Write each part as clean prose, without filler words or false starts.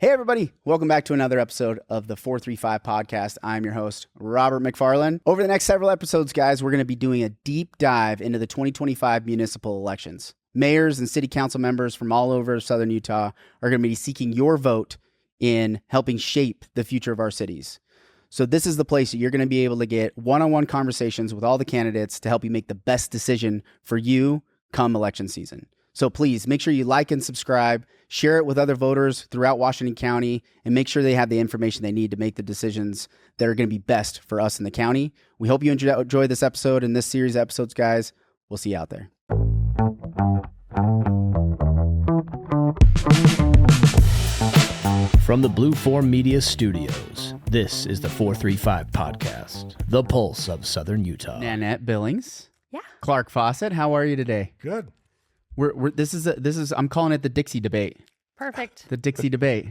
Hey, everybody. Welcome back to another episode of the 435 podcast. I'm your host, Robert McFarland. Over the next several episodes, guys, we're going to be doing a deep dive into the 2025 municipal elections. Mayors and city council members from all over Southern Utah are going to be seeking your vote in helping shape the future of our cities. So this is the place that you're going to be able to get one-on-one conversations with all the candidates to help you make the best decision for you come election season. So please make sure you like and subscribe, share it with other voters throughout Washington County, and make sure they have the information they need to make the decisions that are going to be best for us in the county. We hope you enjoy this episode and this series of episodes, guys. We'll see you out there. From the Blue Form Media Studios, this is the 435 podcast, the pulse of Southern Utah. Nanette Billings. Yeah. Clark Fawcett, how are you today? Good. This is I'm calling it the Dixie debate. Perfect. The Dixie debate.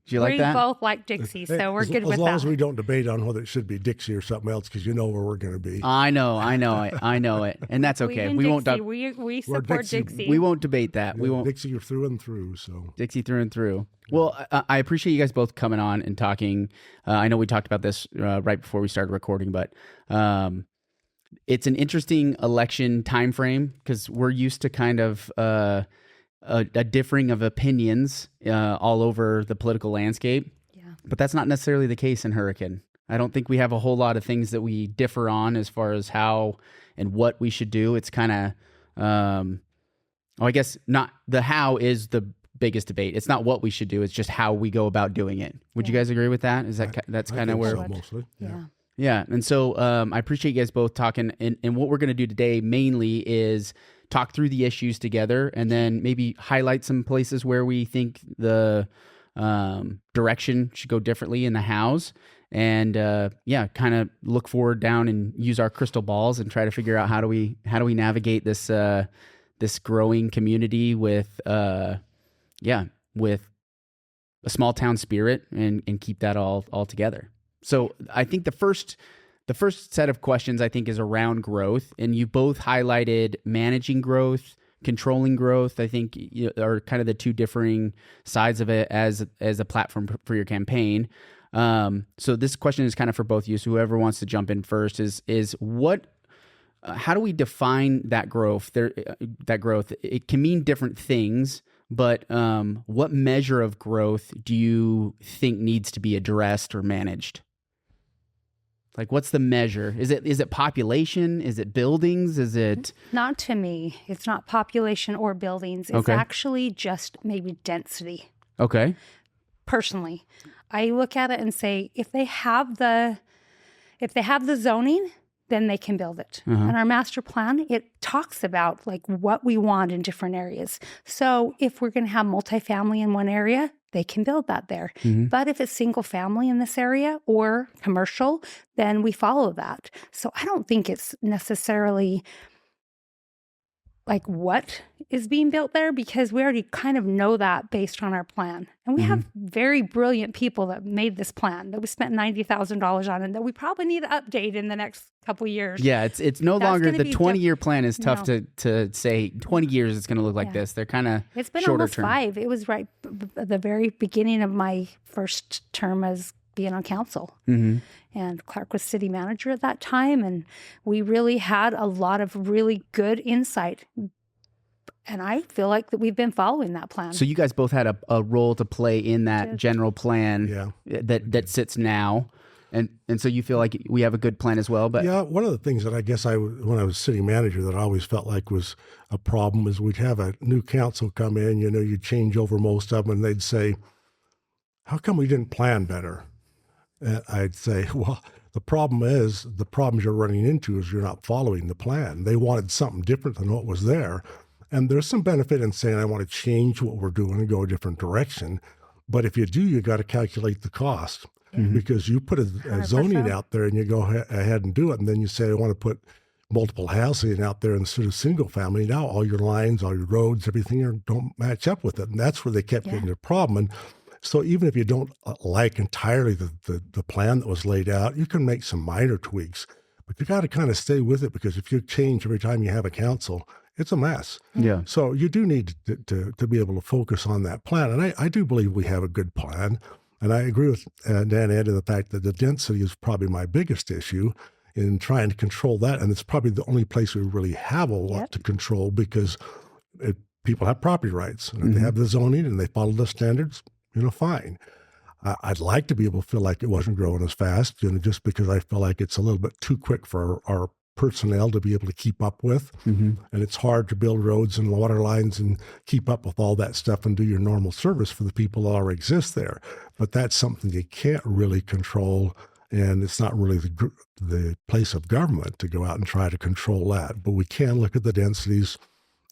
Do you like that? We both like Dixie, so we're good with that. As long as we don't debate on whether it should be Dixie or something else, because you know where we're going to be. I know it, and that's okay. We won't. We support Dixie. We won't debate that. Yeah, we won't. Dixie through and through. So Dixie through and through. Well, I appreciate you guys both coming on and talking. I know we talked about this right before we started recording, but it's an interesting election time frame because we're used to kind of a differing of opinions all over the political landscape. Yeah. But that's not necessarily the case in Hurricane. I don't think we have a whole lot of things that we differ on as far as how and what we should do. It's kind of, I guess not the how is the biggest debate. It's not what we should do. It's just how we go about doing it. Would you guys agree with that? Is that that's kind of where? So, mostly. Yeah. Yeah. And so I appreciate you guys both talking. And what we're going to do today mainly is talk through the issues together and then maybe highlight some places where we think the direction should go differently in the hows. And kind of look forward down and use our crystal balls and try to figure out how do we navigate this this growing community with with a small town spirit and keep that all together. So I think the first set of questions I think is around growth, and you both highlighted managing growth, controlling growth. I think are kind of the two differing sides of it as a platform for your campaign. So this question is kind of for both of you. So whoever wants to jump in first is what. How do we define that growth? That growth, it can mean different things, but what measure of growth do you think needs to be addressed or managed? Like, what's the measure? Is it population? Is it buildings? Is it? Not to me. It's not population or buildings. It's actually just maybe density. Okay. Personally, I look at it and say, if they have the zoning, then they can build it. And our master plan, it talks about like what we want in different areas. So if we're going to have multifamily in one area, they can build that there. But if it's single family in this area or commercial, then we follow that. So I don't think it's necessarily like what is being built there, because we already kind of know that based on our plan. And we have very brilliant people that made this plan that we spent $90,000 on and that we probably need to update in the next couple of years. Yeah, it's no longer the 20-year plan is tough to say 20 years it's going to look like this. They're kind of It's been shorter almost term. 5. It was right at the very beginning of my first term as being on council. And Clark was city manager at that time. And we really had a lot of really good insight. And I feel like that we've been following that plan. So you guys both had a role to play in that general plan that sits now. And so you feel like we have a good plan as well. But yeah, one of the things that I guess when I was city manager that I always felt like was a problem is we'd have a new council come in, you'd change over most of them and they'd say, how come we didn't plan better? And I'd say, well, the problems you're running into is you're not following the plan. They wanted something different than what was there. And there's some benefit in saying, I want to change what we're doing and go a different direction. But if you do, you got to calculate the cost because you put a zoning out there and you go ahead and do it. And then you say, I want to put multiple housing out there instead of single family. Now all your lines, all your roads, everything don't match up with it. And that's where they kept getting the problem. And so even if you don't like entirely the plan that was laid out, you can make some minor tweaks. But you got to kind of stay with it, because if you change every time you have a council, it's a mess. Yeah. So you do need to be able to focus on that plan. And I do believe we have a good plan. And I agree with Dan Ed in the fact that the density is probably my biggest issue in trying to control that. And it's probably the only place we really have a lot to control, because people have property rights. And if they have the zoning and they follow the standards, fine. I'd like to be able to feel like it wasn't growing as fast, just because I feel like it's a little bit too quick for our personnel to be able to keep up with. And it's hard to build roads and water lines and keep up with all that stuff and do your normal service for the people that already exist there. But that's something you can't really control. And it's not really the place of government to go out and try to control that. But we can look at the densities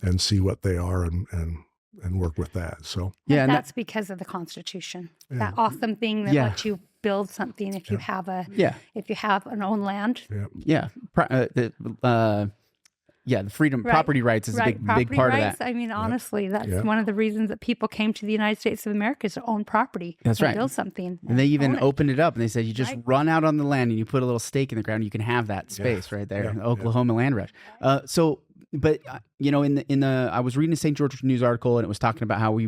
and see what they are and work with that. So and that's because of the Constitution. That awesome thing that lets you build something if you have if you have an own land. The freedom, property rights is a big part of that. I mean, honestly, that's one of the reasons that people came to the United States of America, is to own property. That's right. Build something. And they even opened it up and they said, you just run out on the land and you put a little stake in the ground. You can have that space right there, in the Oklahoma land rush. But in the I was reading a St. George news article, and it was talking about how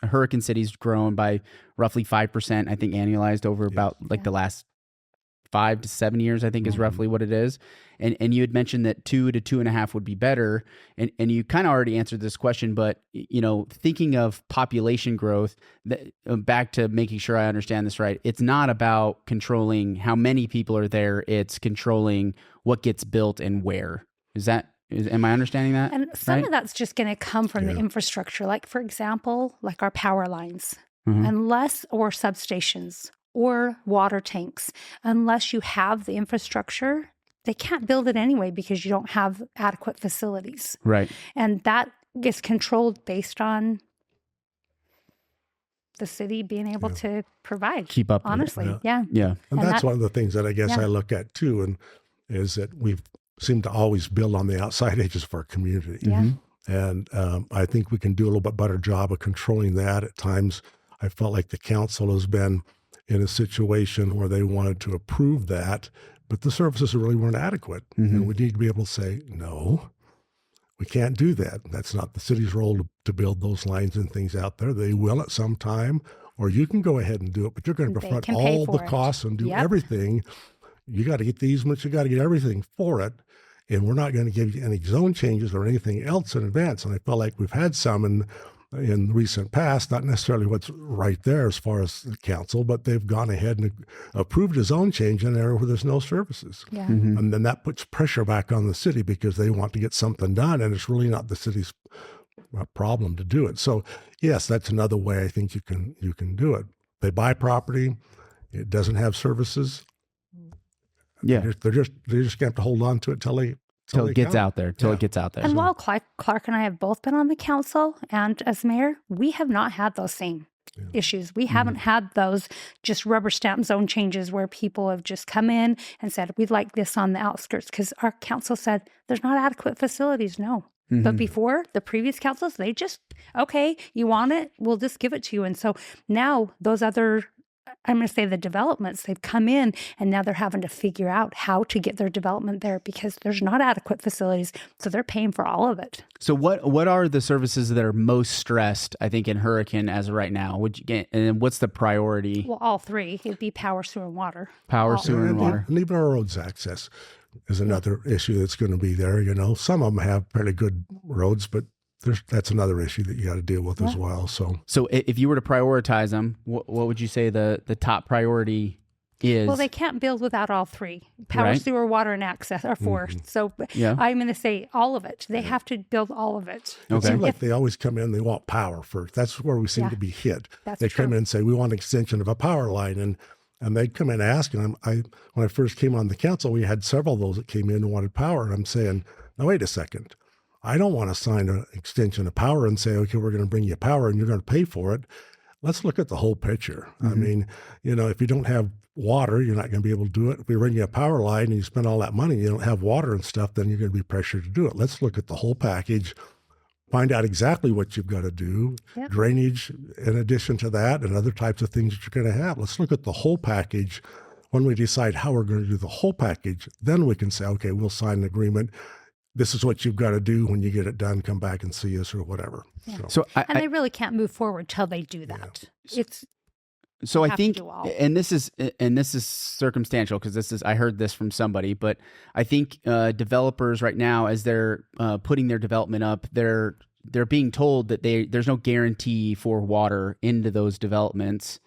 Hurricane City's grown by roughly 5%, I think, annualized over about the last 5 to 7 years, I think is roughly what it is. And you had mentioned that 2 to 2.5 would be better. And you kind of already answered this question, but, thinking of population growth, back to making sure I understand this right, it's not about controlling how many people are there. It's controlling what gets built and where. Am I understanding that? And some of that's just going to come from the infrastructure. Like, for example, like our power lines, or substations or water tanks, unless you have the infrastructure, they can't build it anyway because you don't have adequate facilities. Right. And that gets controlled based on the city being able to provide. Keep up. Honestly. Yeah. And that's one of the things that I guess I look at too, and is that we've seem to always build on the outside edges of our community. And I think we can do a little bit better job of controlling that. At times, I felt like the council has been in a situation where they wanted to approve that, but the services really weren't adequate. And we need to be able to say, no, we can't do that. That's not the city's role to build those lines and things out there. They will at some time, or you can go ahead and do it, but you're going to front all the costs and do everything. You got to get the easements, you got to get everything for it. And we're not going to give you any zone changes or anything else in advance. And I felt like we've had some in the recent past, not necessarily what's right there as far as the council, but they've gone ahead and approved a zone change in an area where there's no services. And then that puts pressure back on the city because they want to get something done, and it's really not the city's problem to do it. So yes, that's another way I think you can do it. They buy property, it doesn't have services. They're just going to have to hold on to it till it gets out there. And while Clark and I have both been on the council and as mayor, we have not had those same issues. We haven't had those just rubber stamp zone changes where people have just come in and said, we'd like this on the outskirts, because our council said there's not adequate facilities. No. But before, the previous councils, they just, okay, you want it, we'll just give it to you. And so now those other, I'm going to say the developments, they've come in and now they're having to figure out how to get their development there because there's not adequate facilities. So they're paying for all of it. So what are the services that are most stressed, I think, in Hurricane as of right now? And what's the priority? Well, all three. It'd be power, sewer, and water. Power, sewer, and water. And even our roads access is another issue that's going to be there. Some of them have fairly good roads, but that's another issue that you got to deal with as well. So if you were to prioritize them, what would you say the top priority is? Well, they can't build without all three: power, sewer, water, and access are 4. So I'm going to say all of it. They have to build all of it. It seems like they always come in, they want power first. That's where we seem to be hit. They come in and say, we want an extension of a power line. And they'd come in asking. When I first came on the council, we had several of those that came in and wanted power. And I'm saying, now, wait a second. I don't want to sign an extension of power and say, okay, we're going to bring you power and you're going to pay for it. Let's look at the whole picture. I mean, if you don't have water, you're not going to be able to do it. If we bring you a power line and you spend all that money and you don't have water and stuff, then you're going to be pressured to do it. Let's look at the whole package, find out exactly what you've got to do, drainage in addition to that, and other types of things that you're going to have. Let's look at the whole package. When we decide how we're going to do the whole package, then we can say, okay, we'll sign an agreement. this is what you've got to do. When you get it done, come back and see us or whatever. Yeah. So and they really can't move forward till they do that. It's So you I have to think, do all. and this is circumstantial because I heard this from somebody, but I think developers right now, as they're putting their development up, they're being told that there's no guarantee for water into those developments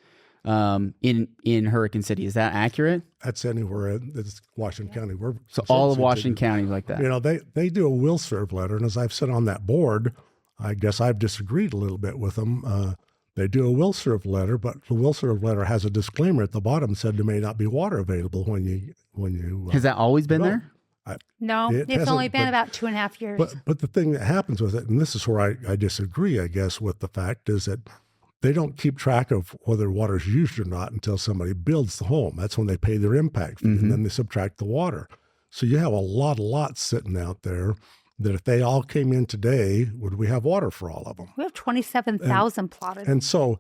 in Hurricane City. Is that accurate? That's anywhere in Washington County. So all of Washington County is like that. You know, they do a will serve letter, and as I've said on that board, I guess I've disagreed a little bit with them. They do a will serve letter, but the will serve letter has a disclaimer at the bottom said there may not be water available when you. Has that always been there? No, it's only been about 2.5 years. But the thing that happens with it, and this is where I disagree, I guess, with the fact is that they don't keep track of whether water is used or not until somebody builds the home. That's when they pay their impact fee, and then they subtract the water. So you have a lot of lots sitting out there that if they all came in today, would we have water for all of them? We have 27,000 plotted. And so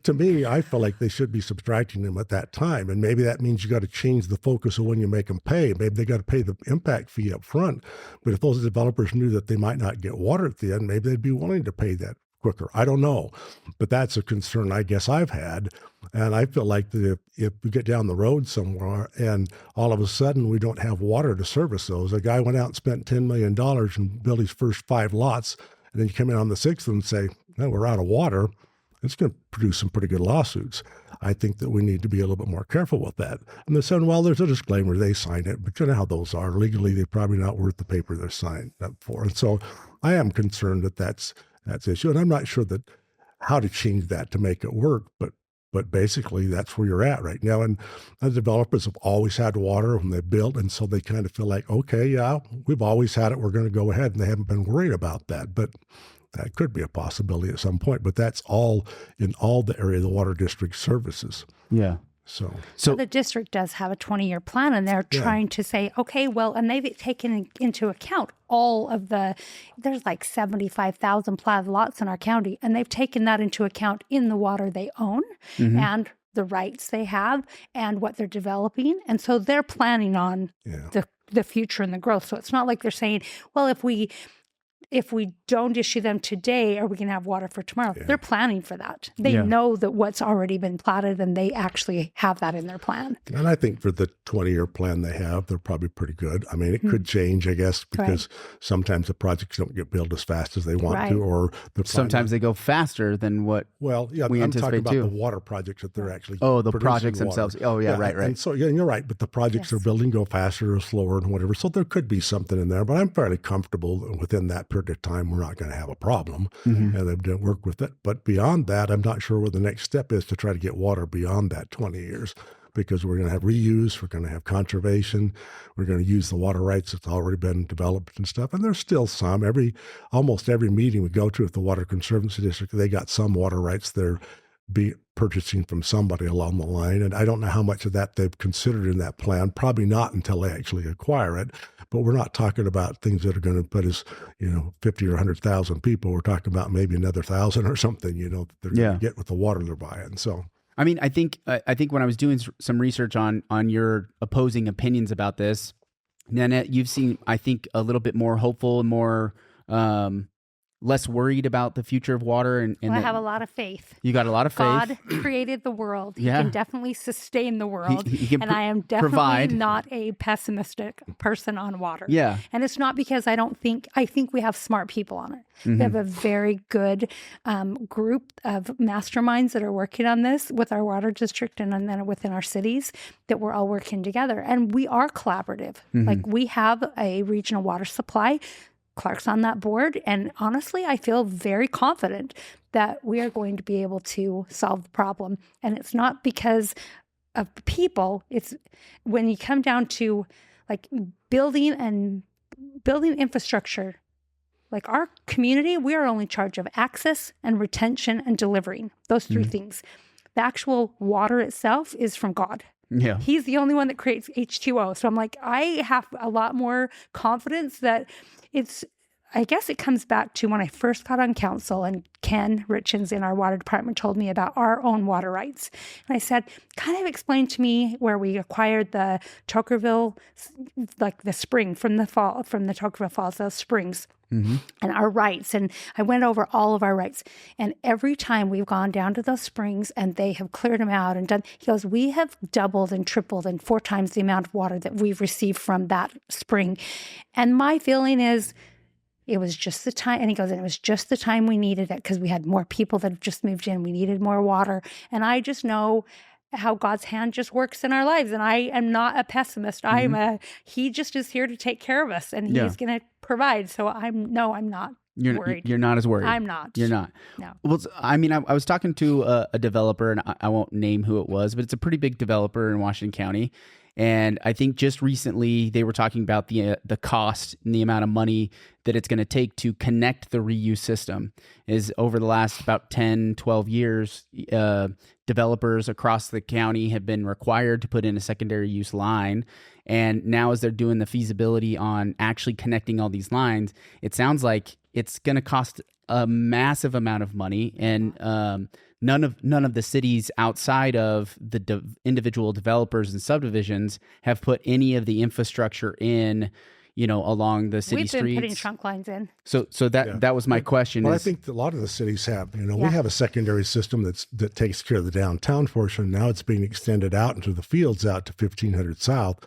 to me, I feel like they should be subtracting them at that time. And maybe that means you got to change the focus of when you make them pay. Maybe they got to pay the impact fee up front. But if those developers knew that they might not get water at the end, maybe they'd be willing to pay that quicker. I don't know. But that's a concern I guess I've had. And I feel like that if we get down the road somewhere and all of a sudden we don't have water to service those, a guy went out and spent $10 million and built his first 5 lots, and then you come in on the 6th and say, no, we're out of water, it's going to produce some pretty good lawsuits. I think that we need to be a little bit more careful with that. And they said, well, there's a disclaimer, they sign it, but you know how those are. Legally, they're probably not worth the paper they're signed up for. And so I am concerned that that's the issue. And I'm not sure that how to change that to make it work, but basically that's where you're at right now. And the developers have always had water when they built, and so they kind of feel like, okay, yeah, we've always had it, we're going to go ahead, and they haven't been worried about that. But that could be a possibility at some point. But that's all in all the area of the water district services. Yeah. So the district does have a 20-year plan, and they're trying to say, okay, well, and they've taken into account all of there's like 75,000 platted lots in our county, and they've taken that into account in the water they own and the rights they have and what they're developing. And so they're planning on the future and the growth. So it's not like they're saying, well, if we don't issue them today, are we going to have water for tomorrow? Yeah. They're planning for that. They know that what's already been platted, and they actually have that in their plan. And I think for the 20-year plan they have, they're probably pretty good. I mean, it could change, I guess, because sometimes the projects don't get built as fast as they want to, or sometimes they go faster than what we I'm talking about too. the water projects that they're actually the projects water. themselves. Oh, yeah, right. And so, you're right, but the projects they're building go faster or slower and whatever. So there could be something in there, but I'm fairly comfortable within that period of time we're not going to have a problem, and they didn't work with it. But beyond that, I'm not sure what the next step is to try to get water beyond that 20 years, because we're going to have reuse, we're going to have conservation, we're going to use the water rights that's already been developed and stuff. And there's still some. Almost every meeting we go to at the Water Conservancy District, they got some water rights they're purchasing from somebody along the line. And I don't know how much of that they've considered in that plan. Probably not until they actually acquire it. But we're not talking about things that are going to put us, 50 or 100,000 people. We're talking about maybe another 1,000 or something, that they're going to get with the water they're buying. So, I mean, I think when I was doing some research on your opposing opinions about this, Nanette, you've seen, I think, a little bit more hopeful and more less worried about the future of water. And I have a lot of faith. You got a lot of faith. God created the world. He can definitely sustain the world. He can I am definitely provide. Not a pessimistic person on water. Yeah. And it's not because I think we have smart people on it. We have a very good group of masterminds that are working on this with our water district and then within our cities, that we're all working together. And we are collaborative. Like, we have a regional water supply. Clark's on that board. And honestly, I feel very confident that we are going to be able to solve the problem. And it's not because of people. It's when you come down to like building infrastructure, like our community, we are only in charge of access and retention and delivering those 3 things. The actual water itself is from God. Yeah. He's the only one that creates H2O. So I'm like, I have a lot more confidence that I guess it comes back to when I first got on council and Ken Richens in our water department told me about our own water rights. And I said, kind of explain to me where we acquired the Tokerville, like the spring from the Tokerville Falls, those springs. And our rights. And I went over all of our rights. And every time we've gone down to those springs and they have cleared them out and done, he goes, we have doubled and tripled and 4 times the amount of water that we've received from that spring. And my feeling is, it was just the time, and he goes, and it was just the time we needed it because we had more people that have just moved in. We needed more water. And I just know how God's hand just works in our lives. And I am not a pessimist. He just is here to take care of us and he's going to provide. So I'm not worried. You're not as worried. I'm not. You're not. No. Well, I mean, I was talking to a developer, and I won't name who it was, but it's a pretty big developer in Washington County. And I think just recently they were talking about the cost and the amount of money that it's going to take to connect the reuse system. Is over the last about 10, 12 years, developers across the county have been required to put in a secondary use line. And now as they're doing the feasibility on actually connecting all these lines, it sounds like it's going to cost a massive amount of money. And none of the cities outside of the individual developers and subdivisions have put any of the infrastructure in, along the city streets. We've been putting trunk lines in. So that was my question. Well, I think a lot of the cities have. We have a secondary system that takes care of the downtown portion. Now it's being extended out into the fields out to 1500 South.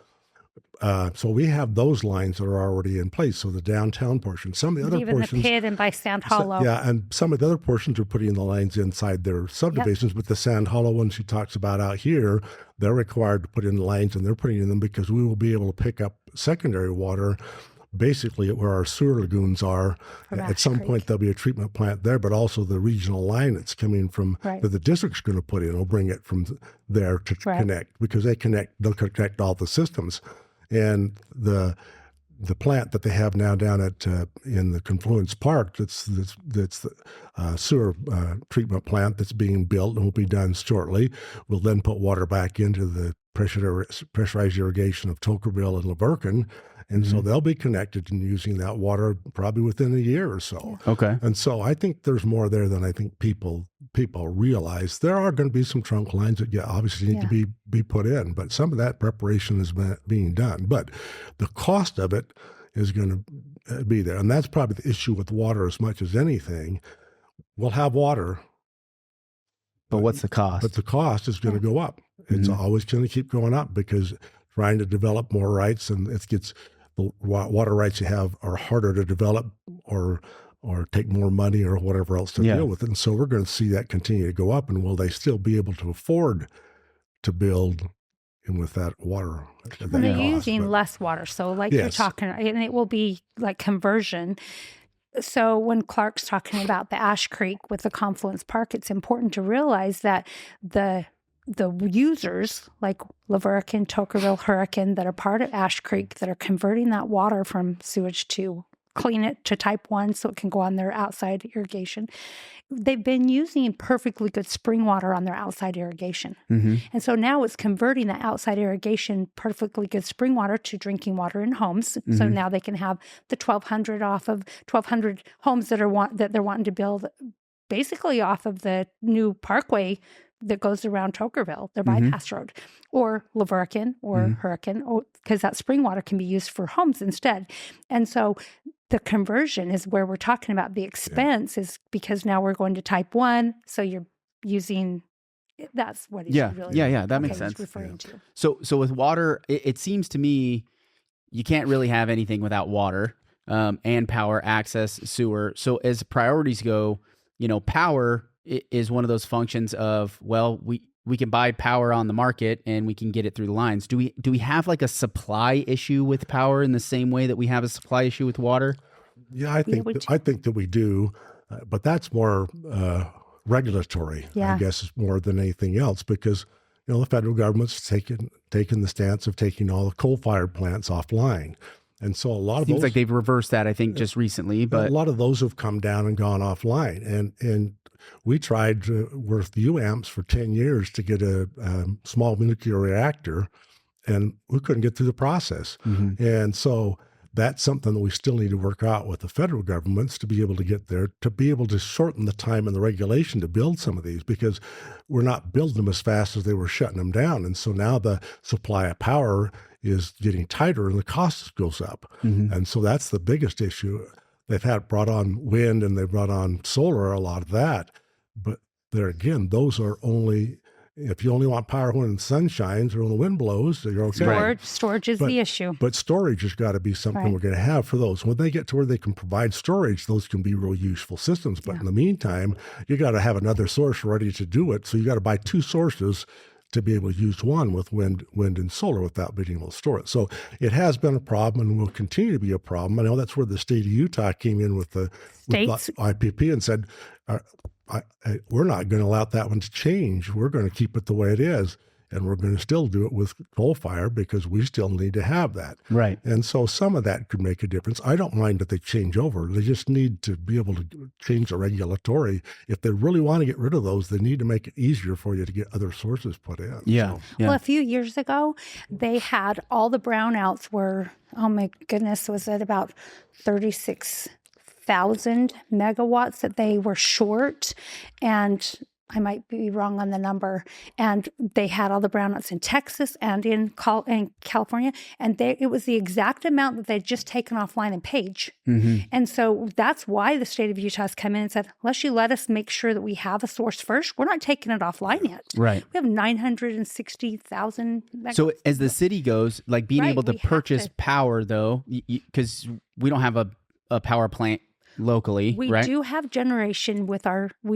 So we have those lines that are already in place. So the downtown portion, some of the other portions, even the pit and by Sand Hollow. And some of the other portions are putting the lines inside their subdivisions. But the Sand Hollow ones she talks about out here, they're required to put in lines, and they're putting in them because we will be able to pick up secondary water, basically where our sewer lagoons are. At some point, there'll be a treatment plant there, but also the regional line that's coming from that the district's going to put in will bring it from there to connect, because they'll connect all the systems. And the plant that they have now down at in the Confluence Park, that's the sewer treatment plant that's being built and will be done shortly. We'll then put water back into the pressurized irrigation of Tokerville and Laverkin. And so they'll be connected and using that water probably within a year or so. Okay. And so I think there's more there than I think people realize. There are going to be some trunk lines that obviously need to be put in, but some of that preparation is being done. But the cost of it is going to be there. And that's probably the issue with water as much as anything. We'll have water. But what's the cost? But the cost is going to go up. It's always going to keep going up because trying to develop more rights, and it gets the water rights you have are harder to develop or take more money or whatever else to deal with. And so we're going to see that continue to go up. And will they still be able to afford to build in with that water? And they're using less water. So like you're talking, and it will be like conversion. So when Clark's talking about the Ash Creek with the Confluence Park, it's important to realize that the users like Laverkin, Tokerville, Hurricane that are part of Ash Creek that are converting that water from sewage to clean it to type 1 so it can go on their outside irrigation. They've been using perfectly good spring water on their outside irrigation. And so now it's converting that outside irrigation, perfectly good spring water to drinking water in homes. So now they can have the 1,200 homes that they're wanting to build basically off of the new parkway that goes around Tokerville, their bypass road, or Laverkin or Hurricane, because that spring water can be used for homes instead. And so the conversion is where we're talking about the expense is because now we're going to type 1. So you're using, that's what he's really that makes sense. Referring to. So with water, it seems to me you can't really have anything without water and power, access, sewer. So as priorities go, power is one of those functions of, well, we can buy power on the market and we can get it through the lines. Do we have like a supply issue with power in the same way that we have a supply issue with water? Yeah, I think that we do, but that's more regulatory, I guess, more than anything else, because the federal government's taken the stance of taking all the coal-fired plants offline. And so a lot of seems those, like they've reversed that, I think, just recently. But a lot of those have come down and gone offline. And we tried with UAMPS for 10 years to get a small nuclear reactor, and we couldn't get through the process. And so that's something that we still need to work out with the federal governments to be able to get there, to be able to shorten the time and the regulation to build some of these, because we're not building them as fast as they were shutting them down. And so now the supply of power is getting tighter and the cost goes up. And so that's the biggest issue. They've brought on wind and they've brought on solar, a lot of that. But there again, those are only, if you only want power when the sun shines or when the wind blows, you're okay. Storage is the issue. But storage has got to be something we're going to have for those. When they get to where they can provide storage, those can be real useful systems. But in the meantime, you got to have another source ready to do it. So you got to buy two sources to be able to use one with wind and solar without being able to store it. So it has been a problem and will continue to be a problem. I know that's where the state of Utah came in with the IPP and said, we're not going to allow that one to change. We're going to keep it the way it is. And we're going to still do it with coal fire because we still need to have that. Right. And so some of that could make a difference. I don't mind that they change over. They just need to be able to change the regulatory. If they really want to get rid of those, they need to make it easier for you to get other sources put in. Yeah. Well, a few years ago, they had all the brownouts were, oh my goodness, was it about 36,000 megawatts that they were short? And I might be wrong on the number. And they had all the brownouts in Texas and in California. And it was the exact amount that they'd just taken offline in Page. And so that's why the state of Utah has come in and said, unless you let us make sure that we have a source first, we're not taking it offline yet. Right. We have 960,000 megawatts. So as the city goes, like being able to purchase power, though, because we don't have a power plant locally, we do have generation we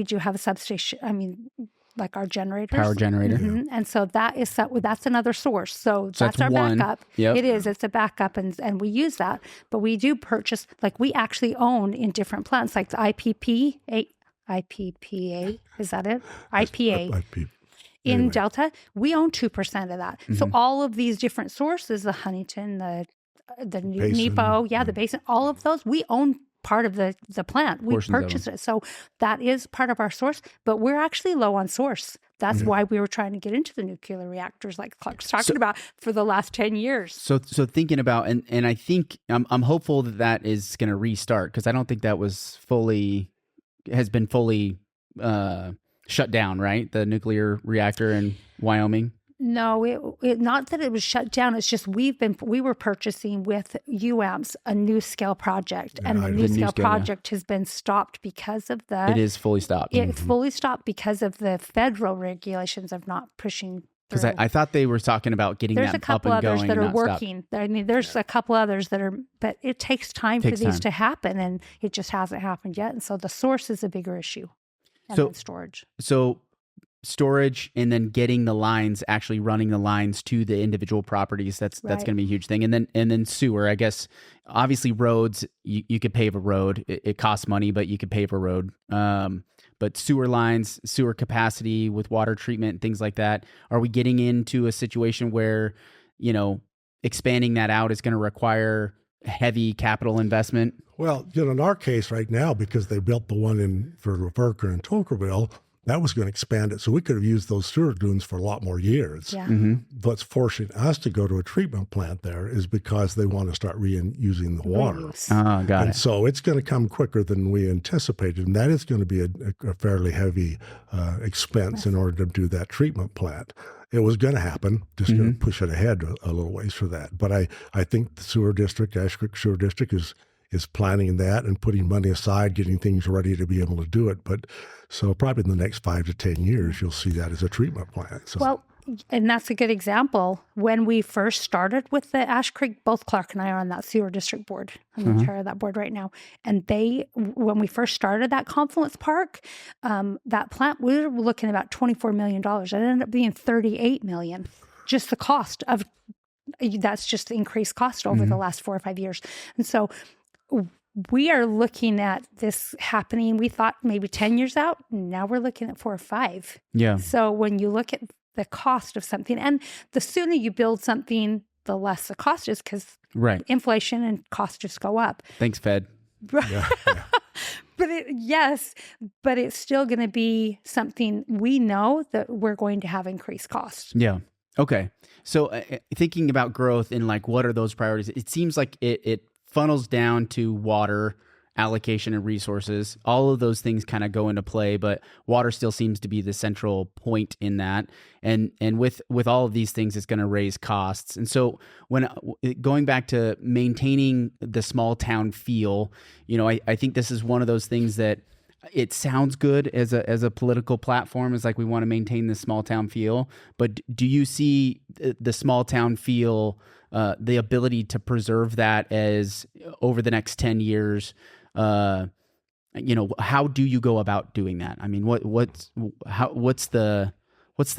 do have a substation. I mean, like our generators. Power generator. And so that's another source. So that's our backup. Yep. It is. It's a backup and we use that. But we do purchase, like we actually own in different plants, like the IPPA, is that it? IPA. In Delta, we own 2% of that. So all of these different sources, the Huntington, the Nepo, the Basin, all of those, we own part of the plant. We purchased it. So that is part of our source, but we're actually low on source. That's why we were trying to get into the nuclear reactors like Clark's talking about for the last 10 years. So thinking about, and I think I'm hopeful that is going to restart, because I don't think that has been fully shut down, right? The nuclear reactor in Wyoming. No, it not that it was shut down. It's just we were purchasing with UAMPS a new scale project, and the new scale project has been stopped because of the. It is fully stopped. It's fully stopped because of the federal regulations of not pushing. Because I thought they were talking about getting that up and going. There's a couple others that are working. I mean, there's a couple others that are, but it takes time for these to happen, and it just hasn't happened yet. And so the source is a bigger issue, and then storage. So. Storage, and then getting the lines, actually running the lines to the individual properties. That's going to be a huge thing. And then sewer, I guess, obviously roads, you could pave a road. It costs money, but you could pave a road. But sewer lines, sewer capacity with water treatment, things like that. Are we getting into a situation where, expanding that out is going to require heavy capital investment? Well, in our case right now, because they built the one for Verker and Tokerville, that was going to expand it. So we could have used those sewer dunes for a lot more years. Yeah. What's forcing us to go to a treatment plant there is because they want to start reusing the water. Got it. So it's going to come quicker than we anticipated. And that is going to be a fairly heavy expense in order to do that treatment plant. It was going to happen, just going to push it ahead a little ways for that. But I think the sewer district, Ash Creek Sewer District, is planning that and putting money aside, getting things ready to be able to do it. But so probably in the next 5 to 10 years, you'll see that as a treatment plant. So. Well, and that's a good example. When we first started with the Ash Creek, both Clark and I are on that sewer district board. I'm the chair of that board right now. And when we first started that Confluence Park, that plant, we were looking at about $24 million. It ended up being $38 million. Just the cost of, that's just the increased cost over the last 4 or 5 years. And so we are looking at this happening. We thought maybe 10 years out. Now we're looking at 4 or 5. Yeah. So when you look at the cost of something, and the sooner you build something, the less the cost is, because inflation and costs just go up. Thanks, Fed. Yeah. But but it's still going to be something we know that we're going to have increased costs. Yeah. Okay. So thinking about growth and like what are those priorities? It seems like it funnels down to water allocation and resources. All of those things kind of go into play, but water still seems to be the central point in that. And with all of these things, it's going to raise costs. And so when going back to maintaining the small town feel, I think this is one of those things that it sounds good as a political platform. It's like we want to maintain this small town feel, but do you see the small town feel, the ability to preserve that as over the next 10 years? How do you go about doing that? I mean, what's the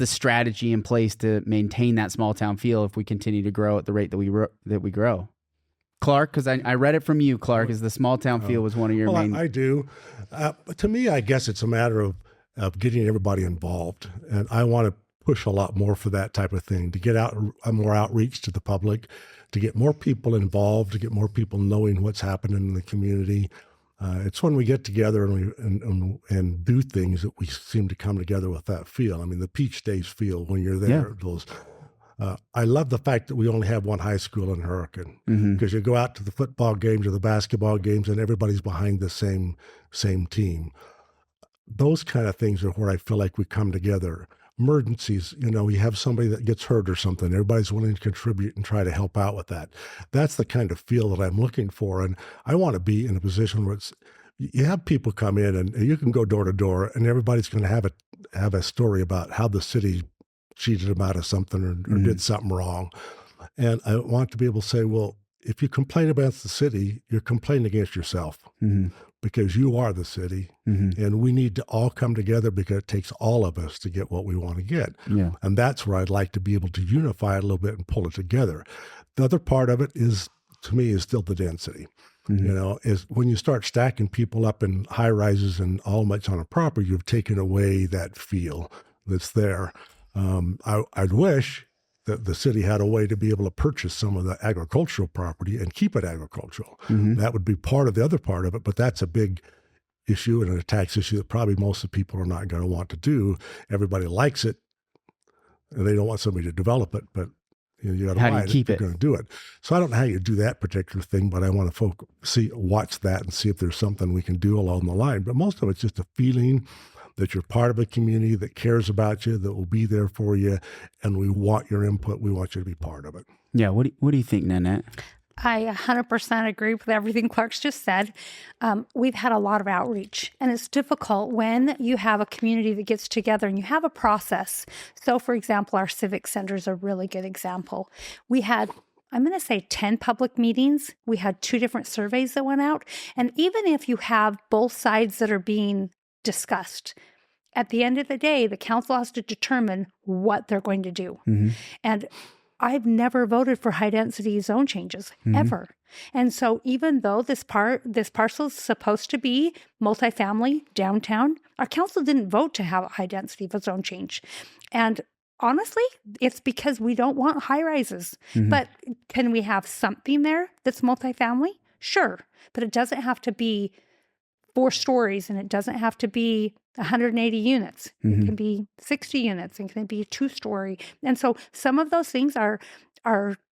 strategy in place to maintain that small town feel if we continue to grow at the rate that we grow? Clark, because I read it from you, Clark, is the small town feel was one of your main. I do. To me, I guess it's a matter of getting everybody involved, and I want to push a lot more for that type of thing, to get out more outreach to the public, to get more people involved, to get more people knowing what's happening in the community. It's when we get together and do things that we seem to come together with that feel. I mean, the Peach Days feel when you're there. Yeah. I love the fact that we only have one high school in Hurricane, because you go out to the football games or the basketball games and everybody's behind the same team. Those kind of things are where I feel like we come together. Emergencies, you have somebody that gets hurt or something, everybody's willing to contribute and try to help out with that. That's the kind of feel that I'm looking for. And I want to be in a position where you have people come in and you can go door to door and everybody's going to have a story about how the city cheated them out of something or did something wrong. And I want to be able to say, well, if you complain about the city, you're complaining against yourself. Because you are the city, and we need to all come together because it takes all of us to get what we want to get. Yeah. And that's where I'd like to be able to unify it a little bit and pull it together. The other part of it is, to me, is still the density. Is when you start stacking people up in high rises and all much on a property, you've taken away that feel that's there. I'd wish that the city had a way to be able to purchase some of the agricultural property and keep it agricultural. That would be part of the other part of it, but that's a big issue and a tax issue that probably most of the people are not going to want to do. Everybody likes it, and they don't want somebody to develop it, but you got to buy it if you're going to do it. So I don't know how you do that particular thing, but I want to watch that and see if there's something we can do along the line. But most of it's just a feeling that you're part of a community that cares about you, that will be there for you, and we want your input. We want you to be part of it. Yeah. What do you think, Nanette? I 100% agree with everything Clark's just said. We've had a lot of outreach, and it's difficult when you have a community that gets together and you have a process. So, for example, our civic center is a really good example. We had, I'm going to say 10 public meetings. We had 2 different surveys that went out. And even if you have both sides that are being discussed, at the end of the day, the council has to determine what they're going to do. And I've never voted for high density zone changes ever. And so even though this parcel is supposed to be multifamily downtown, our council didn't vote to have a high density zone change. And honestly, it's because we don't want high rises. But can we have something there that's multifamily? Sure. But it doesn't have to be 4 stories, and it doesn't have to be 180 units. It can be 60 units, and it can be a 2-story. And so some of those things are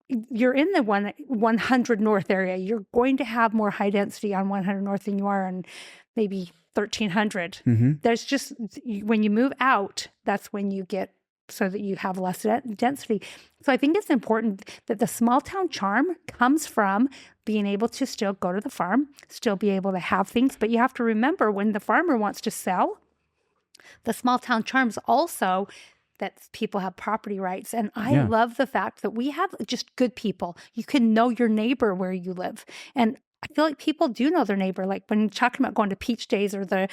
you're in the 100 North area. You're going to have more high density on 100 North than you are on maybe 1300. There's just, when you move out, that's when you get so that you have less density. So I think it's important that the small town charm comes from being able to still go to the farm, still be able to have things. But you have to remember, when the farmer wants to sell, the small town charms also that people have property rights. And I love the fact that we have just good people. You can know your neighbor where you live. And I feel like people do know their neighbor. Like when you're talking about going to Peach Days or the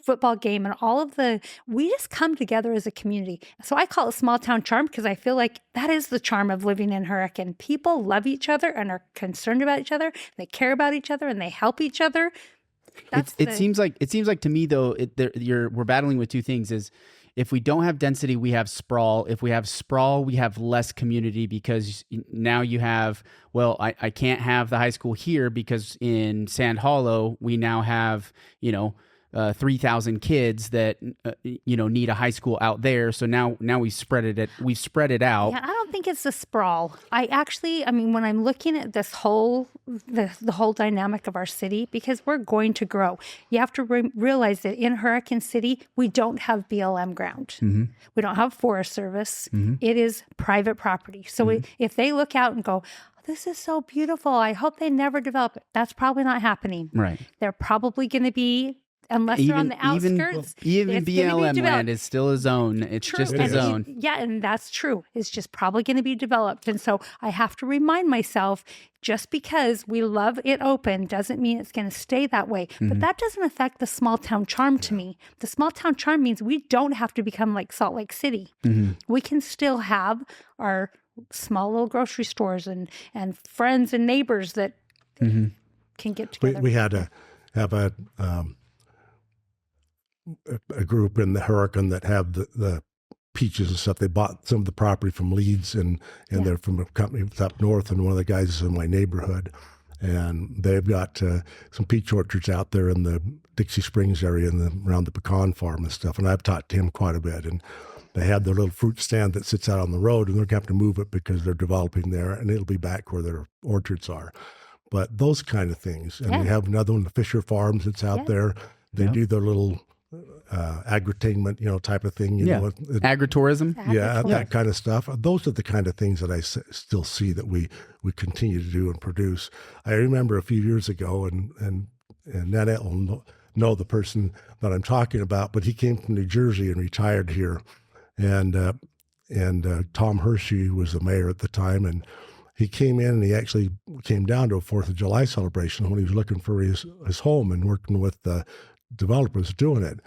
football game and we just come together as a community. So I call it small town charm, because I feel like that is the charm of living in Hurricane. People love each other and are concerned about each other. They care about each other and they help each other. It seems like to me though, we're battling with 2 things. Is if we don't have density, we have sprawl. If we have sprawl, we have less community, because now you have, well, I can't have the high school here because in Sand Hollow, we now have, 3,000 kids that need a high school out there. So now we've spread it out. Yeah, I don't think it's a sprawl. I mean, when I'm looking at this whole the whole dynamic of our city, because we're going to grow, you have to realize that in Hurricane City we don't have BLM ground. Mm-hmm. We don't have Forest Service. Mm-hmm. It is private property. So if they look out and go, this is so beautiful, I hope they never develop it, that's probably not happening. Right. They're probably going to be, unless they're on the outskirts. Even BLM land is still a zone. It's true. Just a zone. And that's true. It's just probably going to be developed. And so I have to remind myself, just because we love it open doesn't mean it's going to stay that way. Mm-hmm. But that doesn't affect the small town charm to me. The small town charm means we don't have to become like Salt Lake City. Mm-hmm. We can still have our small little grocery stores and friends and neighbors that can get together. We had to have a group in the Hurricane that have the peaches and stuff. They bought some of the property from Leeds, and they're from a company that's up north, and one of the guys is in my neighborhood. And they've got some peach orchards out there in the Dixie Springs area and around the pecan farm and stuff. And I've talked to him quite a bit. And they have their little fruit stand that sits out on the road, and they're going to have to move it because they're developing there, and it'll be back where their orchards are. But those kind of things. And we have another one, the Fisher Farms, that's out there. They do their little agritainment, type of thing. Agritourism. Yeah, that kind of stuff. Those are the kind of things that I still see that we continue to do and produce. I remember a few years ago, and Nanette will know the person that I'm talking about, but he came from New Jersey and retired here. And Tom Hershey was the mayor at the time, and he came in and he actually came down to a 4th of July celebration when he was looking for his home and working with the developers doing it.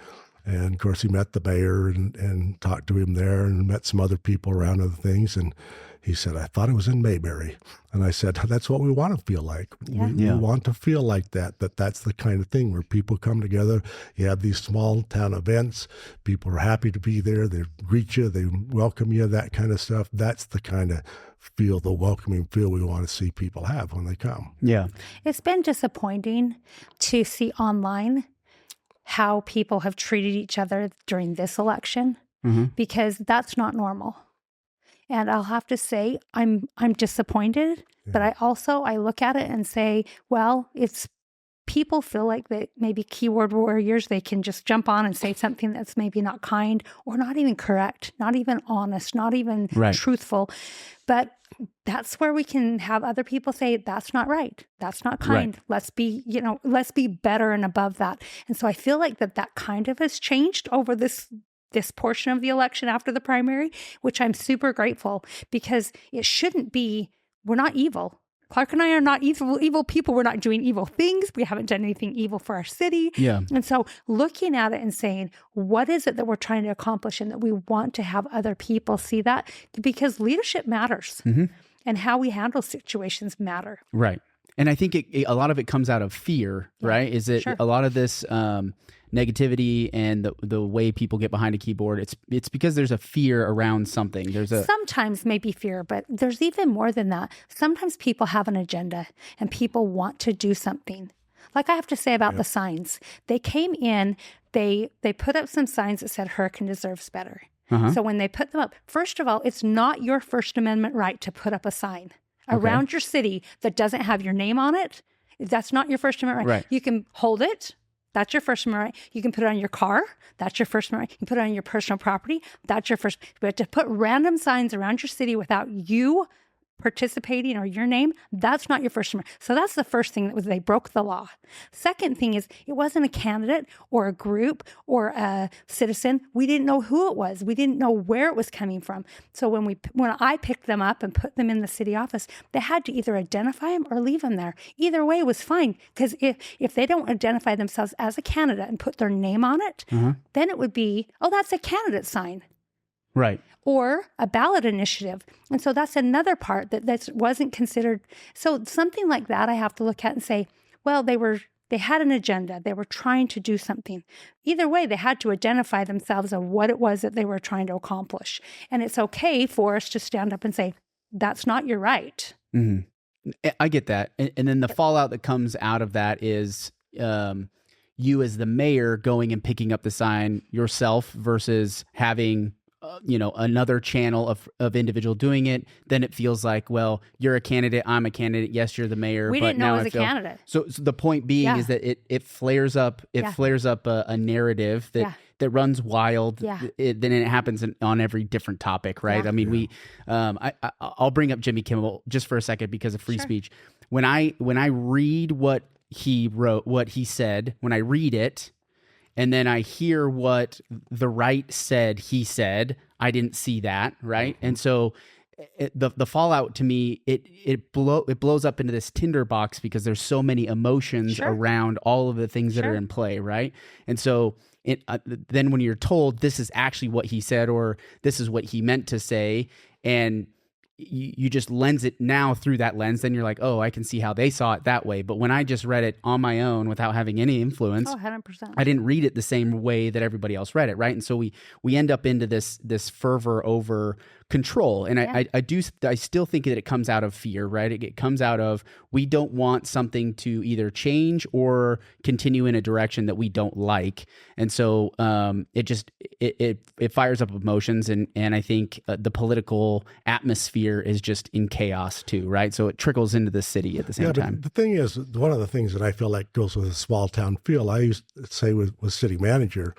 And of course he met the mayor and talked to him there and met some other people around other things. And he said, I thought it was in Mayberry. And I said, that's what we want to feel like. We want to feel like that's the kind of thing where people come together. You have these small town events. People are happy to be there. They greet you. They welcome you, that kind of stuff. That's the kind of feel, the welcoming feel we want to see people have when they come. Yeah. It's been disappointing to see online how people have treated each other during this election, because that's not normal. And I'll have to say, I'm disappointed, but I look at it and say, well, it's people feel like that maybe keyboard warriors, they can just jump on and say something that's maybe not kind or not even correct, not even honest, not even truthful. But that's where we can have other people say, that's not right. That's not kind. Right. Let's be better and above that. And so I feel like that kind of has changed over this portion of the election after the primary, which I'm super grateful, because it shouldn't be, we're not evil. Clark and I are not evil people. We're not doing evil things. We haven't done anything evil for our city. Yeah. And so looking at it and saying, what is it that we're trying to accomplish, and that we want to have other people see that, because leadership matters and how we handle situations matter. Right. And I think a lot of it comes out of fear, right? Is it a lot of this negativity and the way people get behind a keyboard? It's because there's a fear around something. Sometimes maybe fear, but there's even more than that. Sometimes people have an agenda and people want to do something. Like I have to say about the signs. They came in, they put up some signs that said Hurricane deserves better. So when they put them up, first of all, it's not your First Amendment right to put up a sign around your city that doesn't have your name on it. That's not your First Amendment right. You can hold it. That's your First Amendment right. You can put it on your car. That's your First Amendment right. You can put it on your personal property. That's your first. But to put random signs around your city without you participating or your name, that's not your First Amendment. So that's the first thing, they broke the law. Second thing is, it wasn't a candidate or a group or a citizen. We didn't know who it was. We didn't know where it was coming from. So when I picked them up and put them in the city office, they had to either identify them or leave them there. Either way was fine, because if they don't identify themselves as a candidate and put their name on it, then it would be, oh, that's a candidate sign. Right. Or a ballot initiative. And so that's another part that wasn't considered. So something like that I have to look at and say, well, they had an agenda. They were trying to do something. Either way, they had to identify themselves of what it was that they were trying to accomplish. And it's okay for us to stand up and say, that's not your right. I get that. And then the fallout that comes out of that is, you as the mayor going and picking up the sign yourself versus having another channel of individual doing it, then it feels like, well, you're a candidate, I'm a candidate. Yes, you're the mayer. We but didn't know now I was a candidate. So the point being is that it flares up. It flares up a narrative that runs wild. Then it happens on every different topic, right? I mean, I'll bring up Jimmy Kimmel just for a second because of free speech. When I read what he wrote, what he said, when I read it, and then I hear what the right said, he said, I didn't see that, right? And so the fallout to me, it blows up into this tinderbox because there's so many emotions around all of the things that are in play, right? And so then when you're told this is actually what he said or this is what he meant to say, and you just lens it now through that lens, then you're like, oh, I can see how they saw it that way. But when I just read it on my own without having any influence, 100%. I didn't read it the same way that everybody else read it, right? And so we end up into this fervor over control. And I still think that it comes out of fear, right? It comes out of, we don't want something to either change or continue in a direction that we don't like. And so it fires up emotions. And I think the political atmosphere is just in chaos too, right? So it trickles into the city at the same time. The thing is, one of the things that I feel like goes with a small town feel, I used to say with city manager,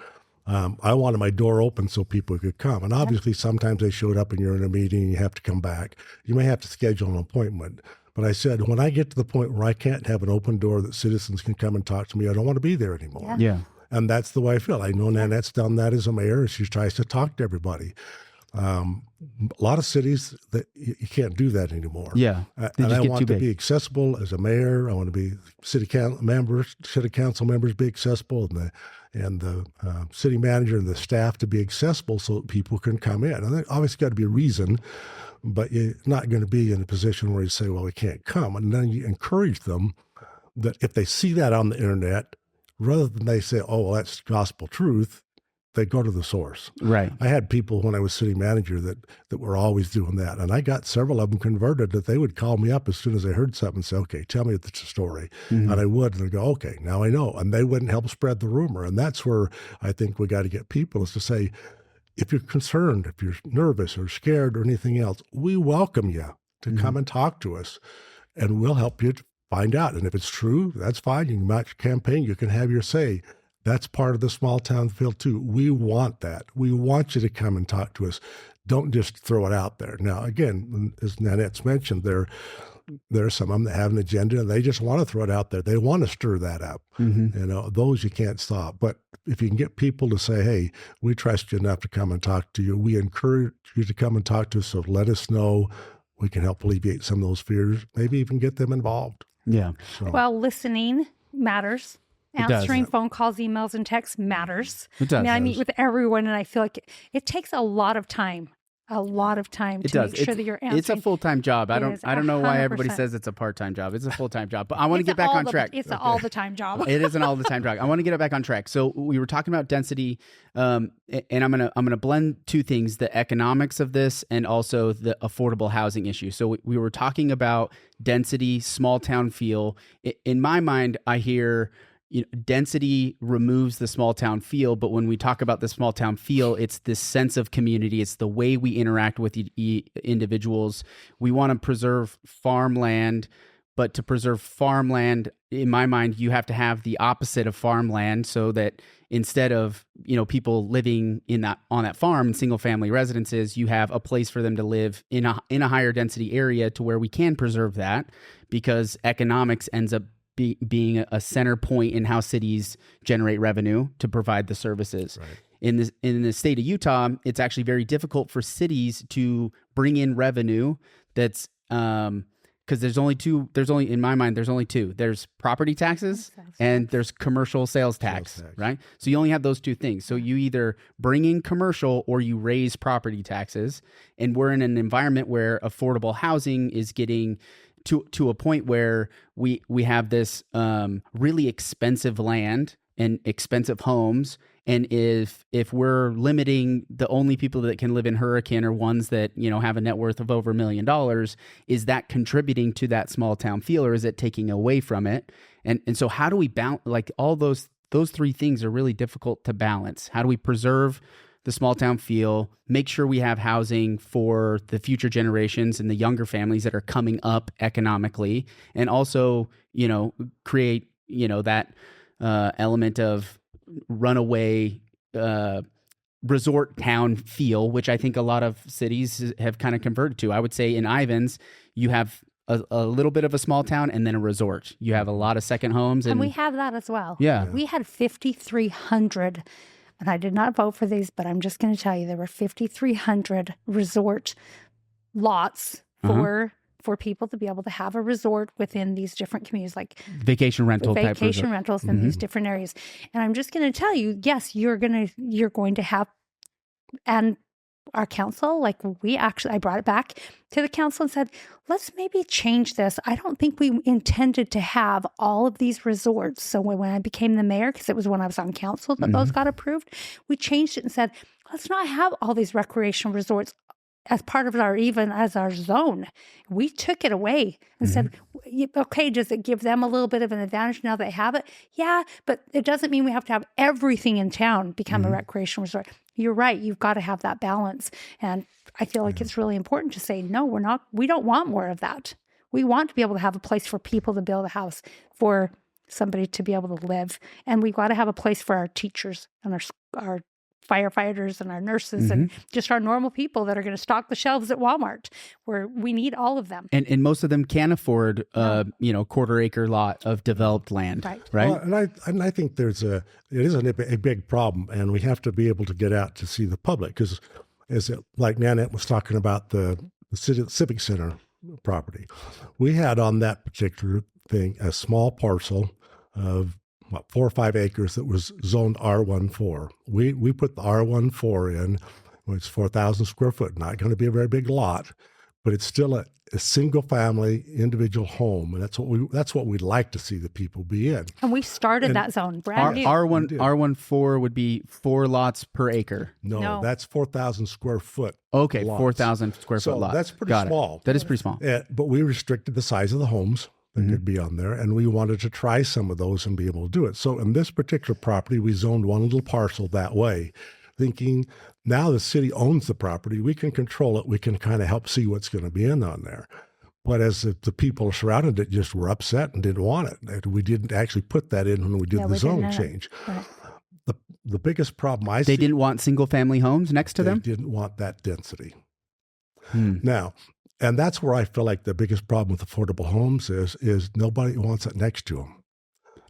I wanted my door open so people could come. And obviously, sometimes they showed up and you're in a meeting and you have to come back. You may have to schedule an appointment. But I said, when I get to the point where I can't have an open door that citizens can come and talk to me, I don't want to be there anymore. Yeah. And that's the way I feel. I know Nanette's done that as a mayor. She tries to talk to everybody. A lot of cities that you can't do that anymore. Yeah. And I want to be accessible as a mayor. I want to be city council members be accessible, and the city manager and the staff to be accessible so that people can come in. And there obviously got to be a reason, but you're not going to be in a position where you say, well, we can't come. And then you encourage them that if they see that on the internet, rather than they say, oh, well, that's gospel truth, they go to the source. Right. I had people when I was city manager that were always doing that. And I got several of them converted that they would call me up as soon as they heard something and say, okay, tell me the story. Mm-hmm. And I would, and they'd go, okay, now I know. And they wouldn't help spread the rumor. And that's where I think we got to get people is to say, if you're concerned, if you're nervous or scared or anything else, we welcome you to come and talk to us, and we'll help you to find out. And if it's true, that's fine. You can match your campaign. You can have your say. That's part of the small town feel too. We want that. We want you to come and talk to us. Don't just throw it out there. Now, again, as Nanette's mentioned, there are some of them that have an agenda and they just want to throw it out there. They want to stir that up. Mm-hmm. Those you can't stop. But if you can get people to say, hey, we trust you enough to come and talk to you. We encourage you to come and talk to us. So let us know. We can help alleviate some of those fears, maybe even get them involved. Yeah. So. Well, listening matters. Answering phone calls, emails, and texts matters. It does. I meet with everyone, and I feel like it takes a lot of time. Make sure that you're answering. It's a full-time job. I don't know why everybody says it's a part-time job. It's a full-time job. But I want to get back on track. It's an all-the-time job. It is an all-the-time job. I want to get it back on track. So we were talking about density, and I'm gonna blend two things: the economics of this and also the affordable housing issue. So we were talking about density, small town feel. In my mind, I hear, density removes the small town feel, but when we talk about the small town feel, it's this sense of community. It's the way we interact with individuals. We want to preserve farmland, but to preserve farmland, in my mind, you have to have the opposite of farmland, so that instead of people living on that farm in single family residences, you have a place for them to live in a higher density area to where we can preserve that, because economics ends up being a center point in how cities generate revenue to provide the services. Right. In the state of Utah, it's actually very difficult for cities to bring in revenue that's because there's only in my mind, there's only two. There's property taxes and there's commercial sales tax, right? So you only have those two things. So you either bring in commercial or you raise property taxes. And we're in an environment where affordable housing is getting to a point where we have this really expensive land and expensive homes. And if we're limiting the only people that can live in Hurricane are ones that, have a net worth of over $1 million, is that contributing to that small town feel, or is it taking away from it? And so how do we balance, like, all those those three things are really difficult to balance. How do we preserve the small town feel, make sure we have housing for the future generations and the younger families that are coming up economically, and also, create, that element of runaway resort town feel, which I think a lot of cities have kind of converted to. I would say in Ivins, you have a little bit of a small town and then a resort. You have a lot of second homes. And we have that as well. Yeah. We had 5,300, and I did not vote for these, but I'm just going to tell you, there were 5,300 resort lots for people to be able to have a resort within these different communities, like vacation rental type vacation rentals in these different areas. And I'm just going to tell you, yes, you're going to have, and our council, I brought it back to the council and said, let's maybe change this. I don't think we intended to have all of these resorts. So when I became the mayor, because it was when I was on council that those got approved, we changed it and said, let's not have all these recreational resorts as part of our zone. We took it away and said, okay, does it give them a little bit of an advantage now they have it? Yeah, but it doesn't mean we have to have everything in town become a recreational resort. You're right. You've got to have that balance. And I feel like it's really important to say, no, we don't want more of that. We want to be able to have a place for people to build a house, for somebody to be able to live. And we've got to have a place for our teachers and our firefighters and our nurses and just our normal people that are going to stock the shelves at Walmart, where we need all of them. And most of them can't afford quarter acre lot of developed land. Right. Well, and I think it is a big problem, and we have to be able to get out to see the public, because like Nanette was talking about the Civic Center property. We had on that particular thing a small parcel of 4 or 5 acres that was zoned R14. We put the R14 in, it's 4,000 square foot, not going to be a very big lot, but it's still a single family individual home, and that's what we'd like to see the people be in. And we started that zone brand new. R14 would be 4 lots per acre. No. That's 4,000 square foot. Okay, lots. 4,000 square foot lot. That's pretty small. That is pretty small. But we restricted the size of the homes that could be on there, and we wanted to try some of those and be able to do it. So in this particular property, we zoned one little parcel that way, thinking now the city owns the property, we can control it, we can kind of help see what's going to be in on there. But as the people surrounded it just were upset and didn't want it. We didn't actually put that in when we did the zone change. Right. The biggest problem I see... They didn't want single family homes next to them? They didn't want that density. Now, and that's where I feel like the biggest problem with affordable homes is nobody wants it next to them.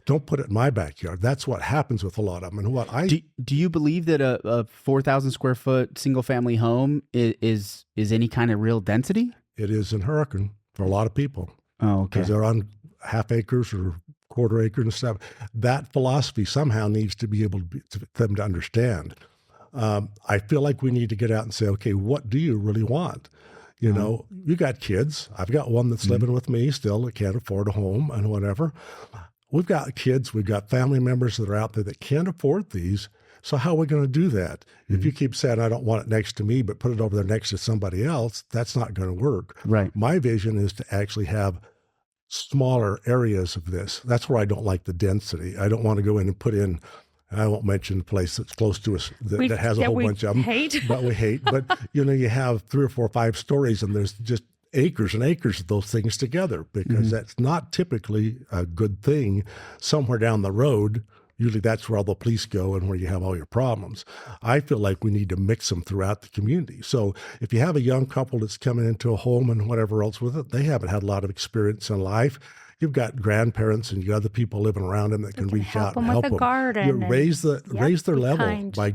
Don't put it in my backyard. That's what happens with a lot of them. And do you believe that a 4,000 square foot single family home is any kind of real density? It is in Hurricane for a lot of people. Oh, okay. Because they're on half acres or quarter acre and stuff. That philosophy somehow needs to be able to them to understand. I feel like we need to get out and say, okay, what do you really want? You know, you got kids. I've got one that's living with me still that can't afford a home and whatever. We've got kids. We've got family members that are out there that can't afford these. So how are we going to do that? If you keep saying, I don't want it next to me, but put it over there next to somebody else, that's not going to work. Right. My vision is to actually have smaller areas of this. That's where I don't like the density. I don't want to go in and put in, I won't mention the place that's close to us that has a whole bunch of them. But we hate. But, you have 3 or 4 or 5 stories, and there's just acres and acres of those things together, because that's not typically a good thing somewhere down the road. Usually that's where all the police go and where you have all your problems. I feel like we need to mix them throughout the community. So if you have a young couple that's coming into a home and whatever else with it, they haven't had a lot of experience in life. You've got grandparents and you got other people living around them that can reach out and help them. Garden you raise their level by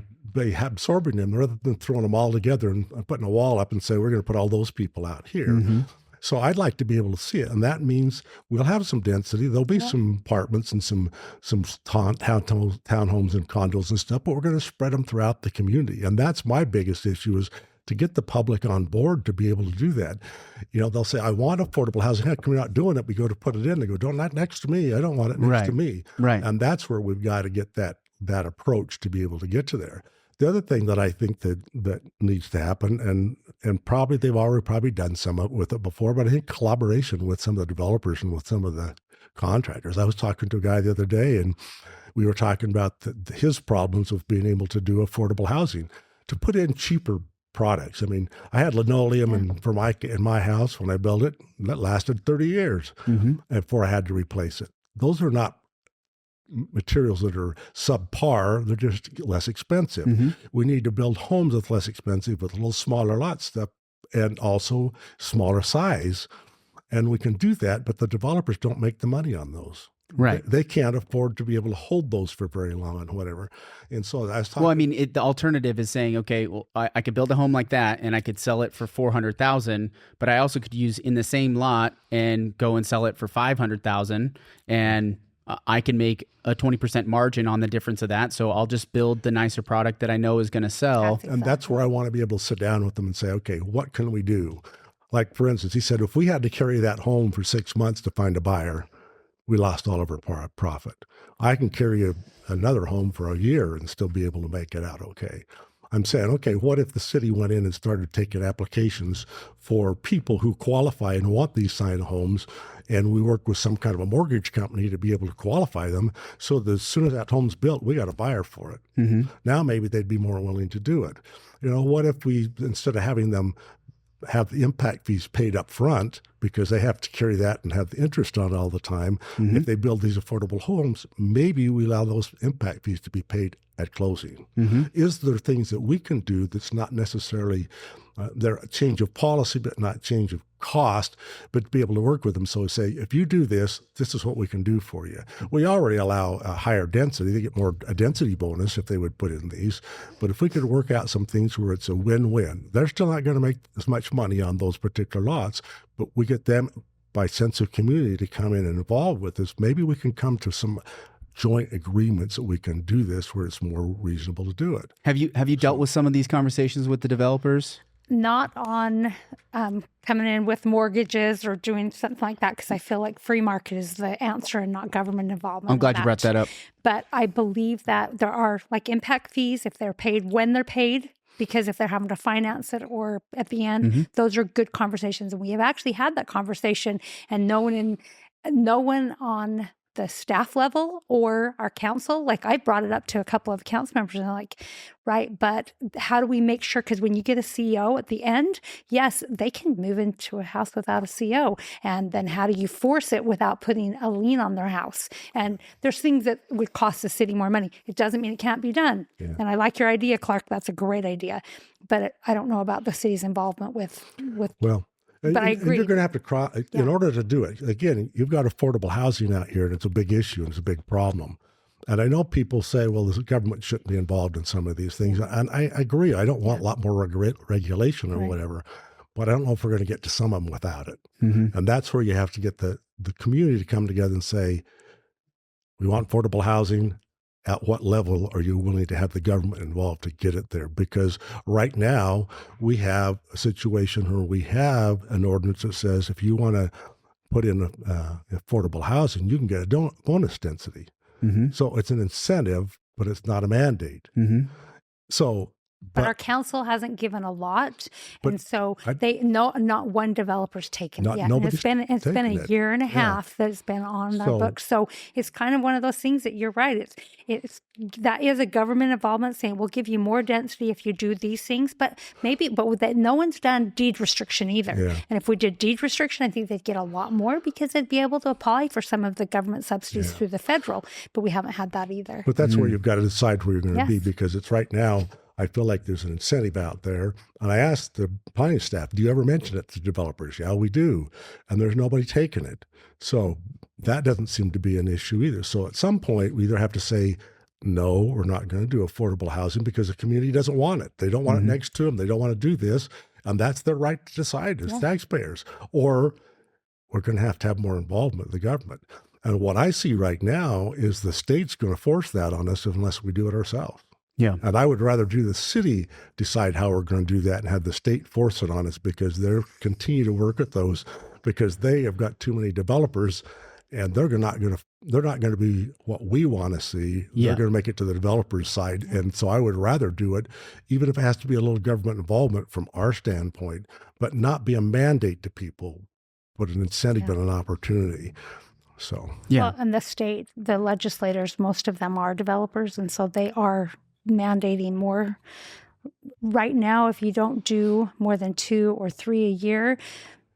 absorbing them rather than throwing them all together and putting a wall up and say, we're going to put all those people out here. So I'd like to be able to see it. And that means we'll have some density. There'll be some apartments and some townhomes and condos and stuff, but we're going to spread them throughout the community. And that's my biggest issue, is to get the public on board to be able to do that. They'll say, I want affordable housing. Heck, we're not doing it. We go to put it in. They go, don't, not next to me. I don't want it next to me. Right. And that's where we've got to get that approach to be able to get to there. The other thing that I think that needs to happen, and probably they've already done some with it before, but I think collaboration with some of the developers and with some of the contractors. I was talking to a guy the other day, and we were talking about his problems with being able to do affordable housing, to put in cheaper products. I mean, I had linoleum in my house when I built it. That lasted 30 years before I had to replace it. Those are not materials that are subpar. They're just less expensive. We need to build homes that's less expensive with a little smaller lot stuff and also smaller size. And we can do that, but the developers don't make the money on those. Right. They can't afford to be able to hold those for very long and whatever. And so I was talking. Well, I mean, the alternative is saying, okay, well, I could build a home like that and I could sell it for $400,000, but I also could use in the same lot and go and sell it for $500,000, and I can make a 20% margin on the difference of that. So I'll just build the nicer product that I know is going to sell. And that's where I want to be able to sit down with them and say, okay, what can we do? Like, for instance, he said, if we had to carry that home for 6 months to find a buyer, we lost all of our profit. I can carry another home for a year and still be able to make it out okay. I'm saying, okay, what if the city went in and started taking applications for people who qualify and want these kind of homes, and we work with some kind of a mortgage company to be able to qualify them, so that as soon as that home's built, we got a buyer for it. Now maybe they'd be more willing to do it. You know, what if we, instead of having them have the impact fees paid up front, because they have to carry that and have the interest on it all the time. If they build these affordable homes, maybe we allow those impact fees to be paid at closing. Is there things that we can do that's not necessarily they're a change of policy, but not change of cost, but to be able to work with them? So say, if you do this, this is what we can do for you. We already allow a higher density. They get a density bonus if they would put in these. But if we could work out some things where it's a win-win, they're still not going to make as much money on those particular lots, but we get them by sense of community to come in and involve with us. Maybe we can come to some joint agreements that we can do this where it's more reasonable to do it. Have you dealt with some of these conversations with the developers? Not on coming in with mortgages or doing something like that, because I feel like free market is the answer and not government involvement. I'm glad you brought that up. But I believe that there are like impact fees if they're paid when they're paid, because if they're having to finance it or at the end, those are good conversations. And we have actually had that conversation, and no one on the staff level or our council, like I brought it up to a couple of council members and they're like, right, but how do we make sure? Because when you get a CO at the end, yes, they can move into a house without a CO. And then how do you force it without putting a lien on their house? And there's things that would cost the city more money. It doesn't mean it can't be done. Yeah. And I like your idea, Clark. That's a great idea. But I don't know about the city's involvement with well. But I agree. You're going to have to in order to do it. Again, you've got affordable housing out here, and it's a big issue, and it's a big problem. And I know people say, well, the government shouldn't be involved in some of these things. And I agree. I don't want a lot more regulation or whatever, but I don't know if we're going to get to some of them without it. And that's where you have to get the community to come together and say, we want affordable housing. At what level are you willing to have the government involved to get it there? Because right now we have a situation where we have an ordinance that says if you want to put in affordable housing, you can get a bonus density. So it's an incentive, but it's not a mandate. So, but our council hasn't given a lot, and so not one developer's taken it yet. And it's been a year and a half that it's been on our books. So it's kind of one of those things that you're right. That is a government involvement saying we'll give you more density if you do these things, but no one's done deed restriction either. Yeah. And if we did deed restriction, I think they'd get a lot more because they'd be able to apply for some of the government subsidies through the federal. But we haven't had that either. But that's where you've got to decide where you're going to be, because it's right now. I feel like there's an incentive out there. And I asked the planning staff, do you ever mention it to developers? Yeah, we do. And there's nobody taking it. So that doesn't seem to be an issue either. So at some point, we either have to say, no, we're not going to do affordable housing because the community doesn't want it. They don't want it next to them. They don't want to do this. And that's their right to decide as taxpayers. Or we're going to have more involvement of the government. And what I see right now is the state's going to force that on us unless we do it ourselves. Yeah. And I would rather do the city decide how we're going to do that and have the state force it on us, because they're continue to work at those, because they have got too many developers and they're not going to be what we want to see. Yeah. They're going to make it to the developer's side. And so I would rather do it, even if it has to be a little government involvement from our standpoint, but not be a mandate to people, but an incentive and an opportunity. So, Yeah. Well, and the state, the legislators, most of them are developers, and so they are mandating more. Right now, if you don't do more than 2 or 3 a year,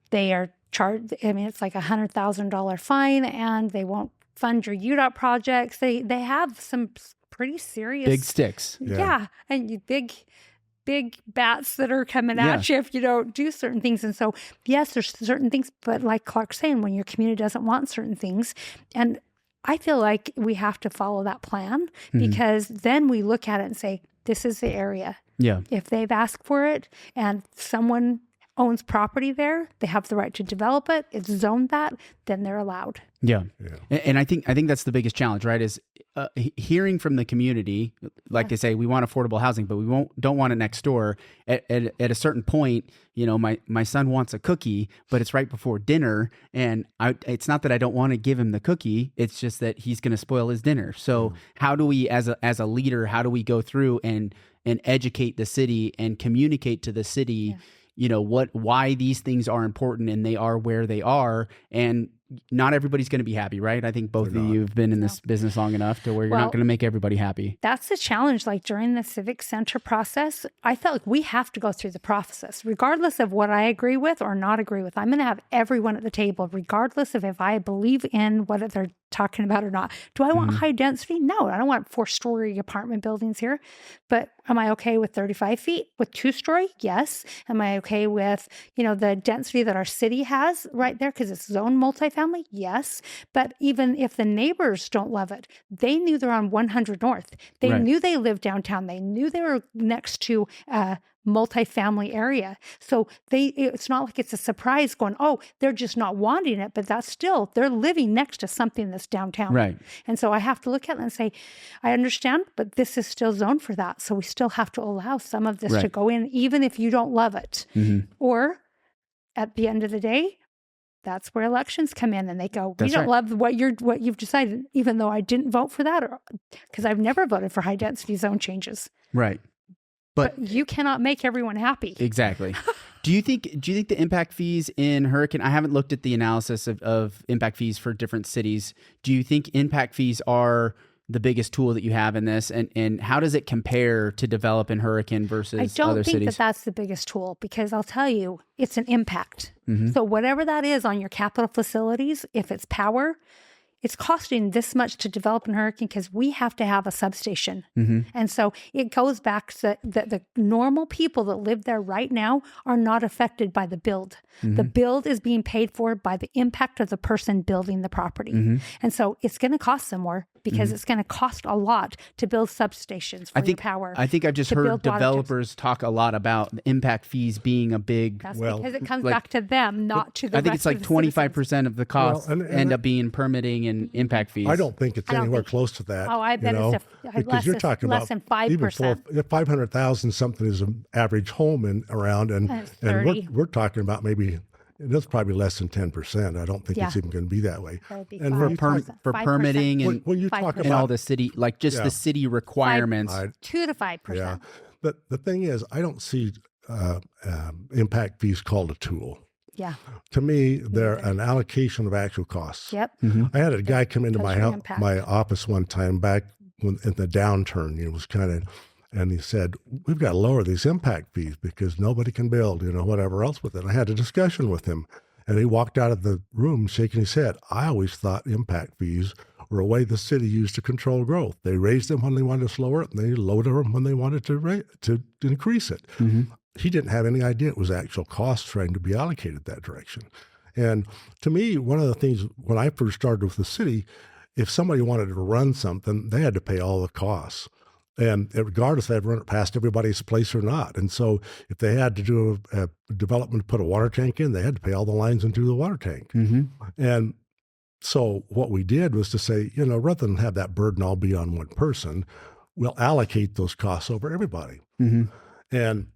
they are charged. I mean, it's like $100,000 fine, and they won't fund your UDOT projects. They have some pretty serious Big sticks. Yeah, and big bats that are coming at you if you don't do certain things. And so, yes, there's certain things, but like Clark's saying, when your community doesn't want certain things, and I feel like we have to follow that plan because then we look at it and say, this is the area. Yeah. If they've asked for it and someone owns property there, they have the right to develop it, it's zoned that, then they're allowed. Yeah. And I think that's the biggest challenge, right? Is hearing from the community, like they say, we want affordable housing, but we don't want it next door. At a certain point, you know, my son wants a cookie, but it's right before dinner, and it's not that I don't want to give him the cookie. It's just that he's going to spoil his dinner. So how do we, as a leader, how do we go through and educate the city and communicate to the city, you know, why these things are important and they are where they are, and not everybody's going to be happy, right? I think both of you have been in this business long enough to where you're not going to make everybody happy. That's the challenge. Like during the civic center process, I felt like we have to go through the process, regardless of what I agree with or not agree with. I'm going to have everyone at the table, regardless of if I believe in what they're talking about or not. Do I want high density? No, I don't want 4-story apartment buildings here. But am I okay with 35 feet with 2-story? Yes. Am I okay with, you know, the density that our city has right there because it's zoned multifamily? Yes. But even if the neighbors don't love it, they knew they're on 100 North. They knew they lived downtown. They knew they were next to multifamily area. So it's not like it's a surprise going, oh, they're just not wanting it, but that's still, they're living next to something that's downtown. Right. And so I have to look at it and say, I understand, but this is still zoned for that. So we still have to allow some of this to go in, even if you don't love it. Or at the end of the day, that's where elections come in and they go, we don't love what you've decided, even though I didn't vote for that, or because I've never voted for high density zone changes. Right. But you cannot make everyone happy. Exactly. Do you think the impact fees in Hurricane, I haven't looked at the analysis of impact fees for different cities. Do you think impact fees are the biggest tool that you have in this? And how does it compare to develop in Hurricane versus other cities? I don't think that that's the biggest tool, because I'll tell you, it's an impact. So whatever that is on your capital facilities, if it's power, it's costing this much to develop in Hurricane because we have to have a substation. And so it goes back to the normal people that live there right now are not affected by the build. The build is being paid for by the impact of the person building the property. And so it's going to cost them more because it's going to cost a lot to build substations for your power. I think I've just heard developers talk a lot about impact fees being a big... That's because it comes back to them, not to the rest I think it's like 25% of the cost end up being permitting and impact fees. I don't think it's anywhere close to that. Oh, I bet it's because you're talking less about than 5%. Even 500,000 something is an average home around, and we're talking about maybe that's probably less than 10%. I don't think it's even going to be that way. And for permitting and when you talk about all the city, like just the city requirements, 2 to 5%. Yeah, but the thing is, I don't see impact fees called a tool. Yeah. To me, they're an allocation of actual costs. Yep. I had a guy come into my office one time back in the downturn. It was and he said, we've got to lower these impact fees because nobody can build, whatever else with it. I had a discussion with him, and he walked out of the room shaking his head. I always thought impact fees were a way the city used to control growth. They raised them when they wanted to slow it, and they lowered them when they wanted to increase it. He didn't have any idea it was actual cost trying to be allocated that direction. And to me, one of the things when I first started with the city, if somebody wanted to run something, they had to pay all the costs. And regardless if they'd run it past everybody's place or not. And so if they had to do a development to put a water tank in, they had to pay all the lines into the water tank. And so what we did was to say, rather than have that burden all be on one person, we'll allocate those costs over everybody. And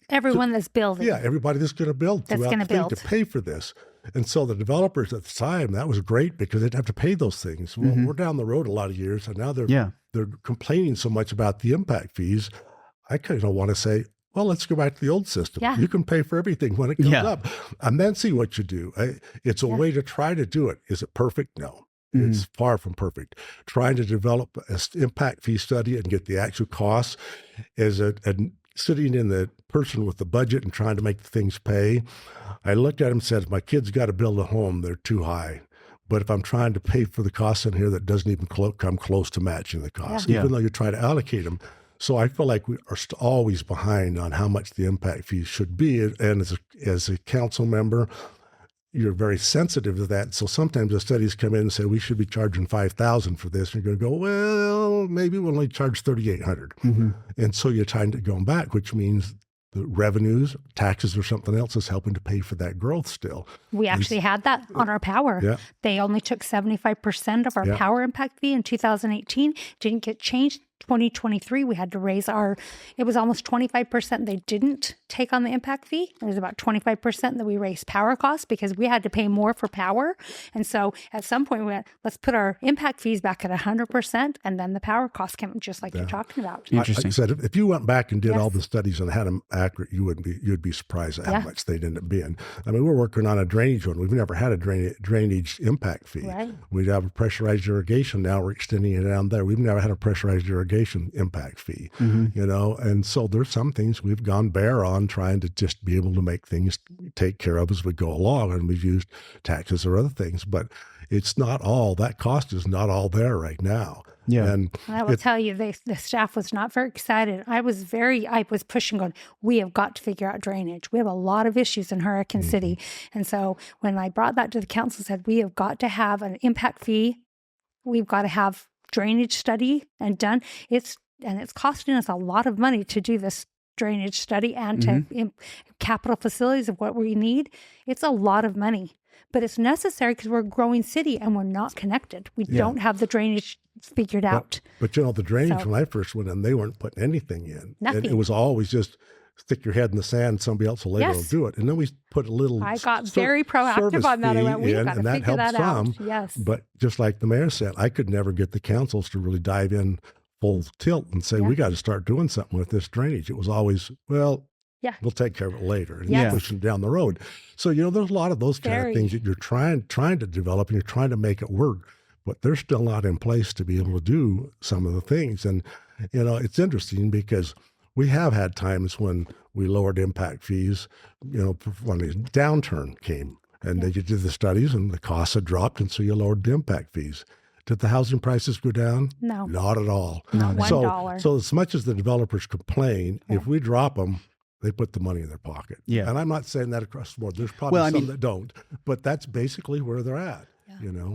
Everyone that's building. Yeah, everybody that's going to build That's throughout gonna the thing build. to pay for this. And so the developers at the time, that was great because they'd have to pay those things. Well, we're down the road a lot of years, and now they're complaining so much about the impact fees. I kind of want to say, well, let's go back to the old system. Yeah. You can pay for everything when it comes Yeah. up, and then see what you do. It's a way to try to do it. Is it perfect? No. It's far from perfect. Trying to develop an impact fee study and get the actual costs is sitting in the person with the budget and trying to make the things pay. I looked at him and said, my kids got to build a home. They're too high. But if I'm trying to pay for the costs in here, that doesn't even come close to matching the costs, even though you try to allocate them. So I feel like we are always behind on how much the impact fees should be. And as a council member, you're very sensitive to that. So sometimes the studies come in and say, we should be charging $5,000 for this. And you're going to go, well, maybe we'll only charge $3,800. And so you're trying to go back, which means the revenues, taxes, or something else is helping to pay for that growth still. We actually had that on our power. Yeah. They only took 75% of our power impact fee in 2018. Didn't get changed. 2023, we had to raise it was almost 25% they didn't take on the impact fee. It was about 25% that we raised power costs because we had to pay more for power. And so at some point we went, let's put our impact fees back at 100%. And then the power costs came just like you're talking about. Interesting. Like I said, if you went back and did all the studies and had them accurate, you'd be surprised at how much they'd end up being. I mean, we're working on a drainage one. We've never had a drainage impact fee. Right. We'd have a pressurized irrigation. Now we're extending it down there. We've never had a pressurized irrigation impact fee, and so there's some things we've gone bare on trying to just be able to make things take care of as we go along, and we've used taxes or other things, but it's not all, that cost is not all there right now. Yeah. And I will tell you, the staff was not very excited. I was pushing, going, we have got to figure out drainage. We have a lot of issues in Hurricane City. And so when I brought that to the council, said, we have got to have an impact fee. We've got to have drainage study and done. It's costing us a lot of money to do this drainage study and to capital facilities of what we need. It's a lot of money, but it's necessary because we're a growing city and we're not connected. We don't have the drainage figured out. But the drainage, when I first went in, they weren't putting anything in. Nothing. And it was always just stick your head in the sand, somebody else will later do it. And then we put a little I got very proactive on that. I went, we've got to figure that out. Yes. But just like the mayor said, I could never get the councils to really dive in full tilt and say, we got to start doing something with this drainage. It was always, we'll take care of it later and pushing it down the road. So, there's a lot of those kind of things that you're trying to develop and you're trying to make it work, but they're still not in place to be able to do some of the things. And, it's interesting because we have had times when we lowered impact fees, when the downturn came and they did the studies and the costs had dropped. And so you lowered the impact fees. Did the housing prices go down? No. Not at all. Not $1. So as much as the developers complain, if we drop them, they put the money in their pocket. Yeah. And I'm not saying that across the board. There's probably some that don't, but that's basically where they're at.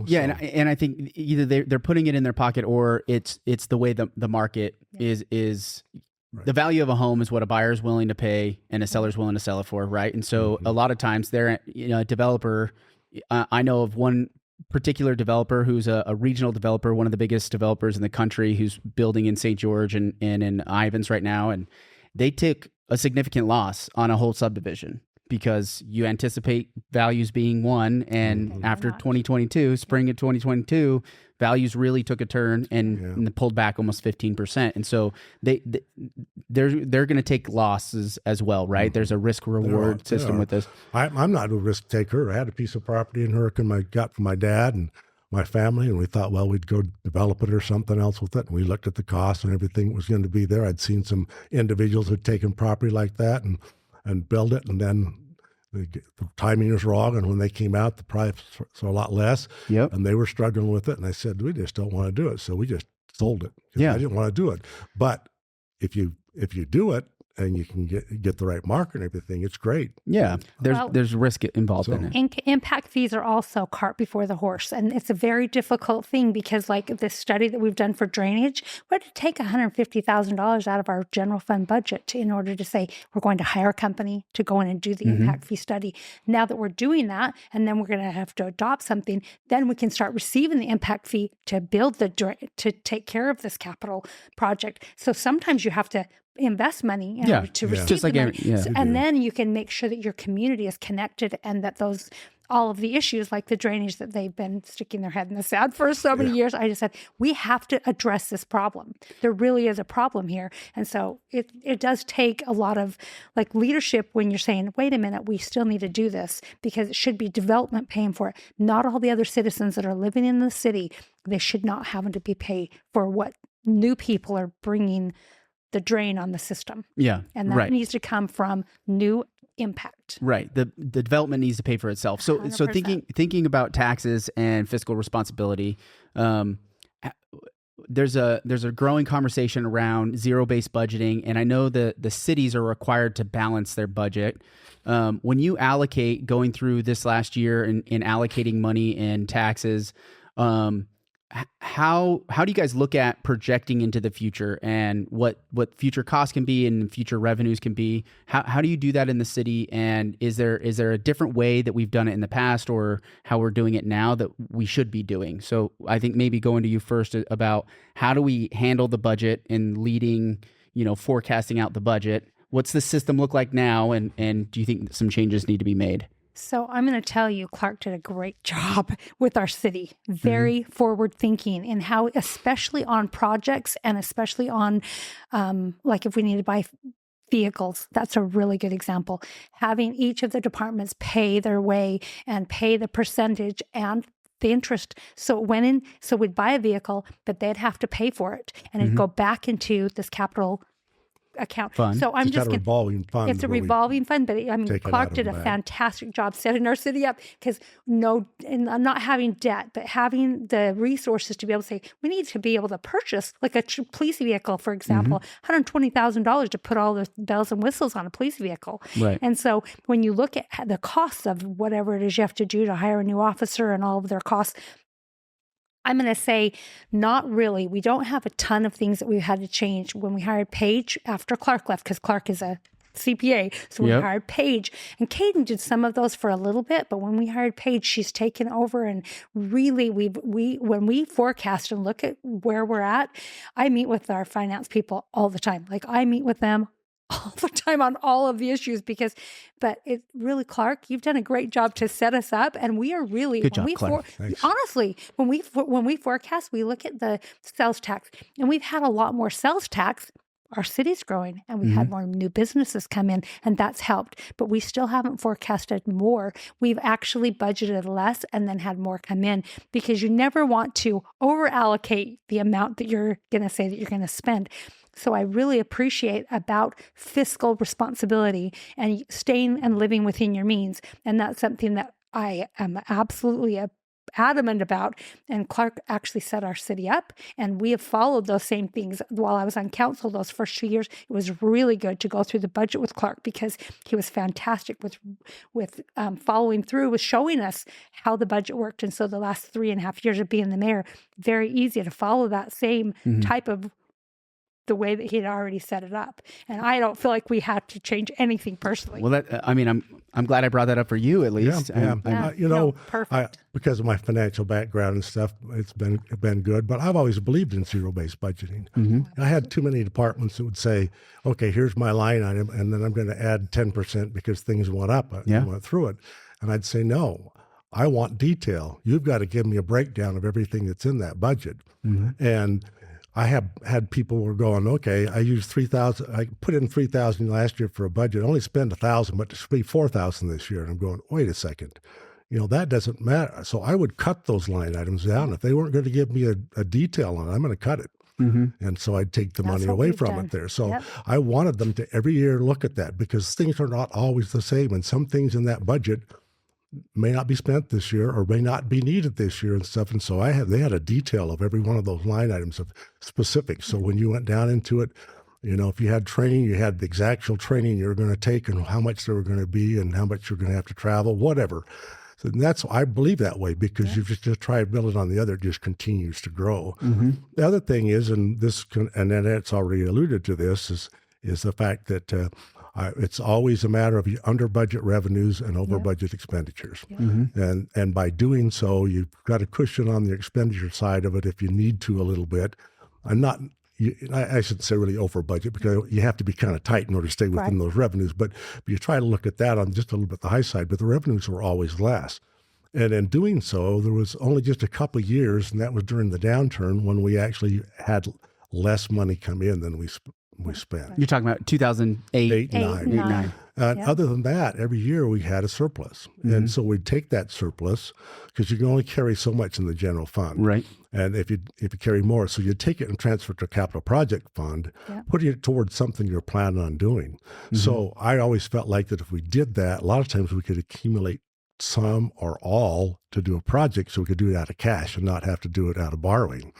Yeah, and I think either they're putting it in their pocket or it's the way the market is. Right. The value of a home is what a buyer is willing to pay and a seller is willing to sell it for, right? And so a lot of times they're a developer. I know of one particular developer who's a regional developer, one of the biggest developers in the country, who's building in St. George and in Ivins right now, and they took a significant loss on a whole subdivision because you anticipate values being one, and after 2022, spring of 2022, values really took a turn and pulled back almost 15%. And so they're going to take losses as well, right? There's a risk reward system with this. I'm not a risk taker. I had a piece of property in Hurricane I got from my dad and my family, and we thought, well, we'd go develop it or something else with it. And we looked at the cost and everything was going to be there. I'd seen some individuals who'd taken property like that and build it, and then the timing was wrong, and when they came out, the price was a lot less, and they were struggling with it, and I said, we just don't want to do it, so we just sold it. I didn't want to do it. But if you do it, and you can get the right market and everything, it's great. Yeah, there's risk involved in it. Impact fees are also cart before the horse, and it's a very difficult thing because, like this study that we've done for drainage, we had to take $150,000 out of our general fund budget in order to say we're going to hire a company to go in and do the impact fee study. Now that we're doing that, and then we're going to have to adopt something, then we can start receiving the impact fee to build to take care of this capital project. So sometimes you have to invest money in Yeah. order to Yeah. receive Just like the money. every- yeah. And then you can make sure that your community is connected and that all of the issues like the drainage that they've been sticking their head in the sand for so many years. I just said, we have to address this problem. There really is a problem here. And so it does take a lot of like leadership when you're saying, wait a minute, we still need to do this because it should be development paying for it. Not all the other citizens that are living in the city, they should not have to be paid for what new people are bringing the drain on the system. Yeah. And that right. needs to come from new impact. Right. The development needs to pay for itself. So 100%. thinking about taxes and fiscal responsibility, there's a growing conversation around zero-based budgeting, and I know the cities are required to balance their budget. When you allocate, going through this last year and allocating money and taxes, how do you guys look at projecting into the future and what future costs can be and future revenues can be? How do you do that in the city? And is there a different way that we've done it in the past or how we're doing it now that we should be doing? So I think maybe going to you first about how do we handle the budget and leading, forecasting out the budget? What's the system look like now? And do you think some changes need to be made? So I'm going to tell you, Clark did a great job with our city. Very forward thinking in how, especially on projects and especially on, like if we need to buy vehicles, that's a really good example. Having each of the departments pay their way and pay the percentage and the interest. So we'd buy a vehicle, but they'd have to pay for it, and it'd go back into this capital account. Fund. So I'm It's just got a revolving fund. It's a where we revolving fund, but I mean, take it out Clark of did a the bank. fantastic job setting our city up because not having debt, but having the resources to be able to say, we need to be able to purchase like a police vehicle, for example, $120,000 to put all the bells and whistles on a police vehicle. Right. And so when you look at the costs of whatever it is you have to do to hire a new officer and all of their costs, I'm going to say not really. We don't have a ton of things that we've had to change. When we hired Paige after Clark left, because Clark is a CPA, so we hired Paige. And Caden did some of those for a little bit, but when we hired Paige, she's taken over. And really, when we forecast and look at where we're at, I meet with our finance people all the time. Like I meet with them all the time on all of the issues but it really, Clark, you've done a great job to set us up, and we are really Good job, Clark. honestly, when we forecast, we look at the sales tax, and we've had a lot more sales tax. Our city's growing, and we've had more new businesses come in, and that's helped. But we still haven't forecasted more. We've actually budgeted less and then had more come in because you never want to over allocate the amount that you're going to say that you're going to spend. So I really appreciate about fiscal responsibility and staying and living within your means. And that's something that I am absolutely adamant about. And Clark actually set our city up, and we have followed those same things. While I was on council those first 2 years, it was really good to go through the budget with Clark because he was fantastic with following through, with showing us how the budget worked. And so the last 3.5 years of being the mayor, very easy to follow that same type of the way that he had already set it up. And I don't feel like we had to change anything personally. Well, I'm glad I brought that up for you at least. Perfect. Because of my financial background and stuff, it's been good. But I've always believed in zero-based budgeting. I had too many departments that would say, "Okay, here's my line item, and then I'm going to add 10% because things went up." I went through it, and I'd say, "No, I want detail. You've got to give me a breakdown of everything that's in that budget." And I have had people who were going, okay, I used 3,000. I put in 3,000 last year for a budget. I only spent 1,000, but it should be 4,000 this year. And I'm going, wait a second, that doesn't matter. So I would cut those line items down. If they weren't going to give me a detail on it, I'm going to cut it. And so I'd take the money away from it there. So I wanted them to every year look at that because things are not always the same. And some things in that budget may not be spent this year or may not be needed this year and stuff. And so they had a detail of every one of those line items of specifics. So when you went down into it, if you had training, you had the exact training you were going to take and how much there were going to be and how much you're going to have to travel, whatever. So I believe that way because you've just tried to build it on the other, it just continues to grow. The other thing is, and Annette's already alluded to this, is the fact that it's always a matter of under budget revenues and over budget expenditures. And by doing so, you've got a cushion on the expenditure side of it if you need to a little bit. And not, I shouldn't say really over budget, because you have to be kind of tight in order to stay within those revenues. But you try to look at that on just a little bit the high side, but the revenues were always less. And in doing so, there was only just a couple of years, and that was during the downturn, when we actually had less money come in than we spent. You're talking about 2008, 8, 9. Other than that, every year we had a surplus. And so we'd take that surplus, because you can only carry so much in the general fund. Right. And if you carry more, so you'd take it and transfer it to a capital project fund, putting it towards something you're planning on doing. So I always felt like that if we did that, a lot of times we could accumulate some or all to do a project, so we could do it out of cash and not have to do it out of borrowing.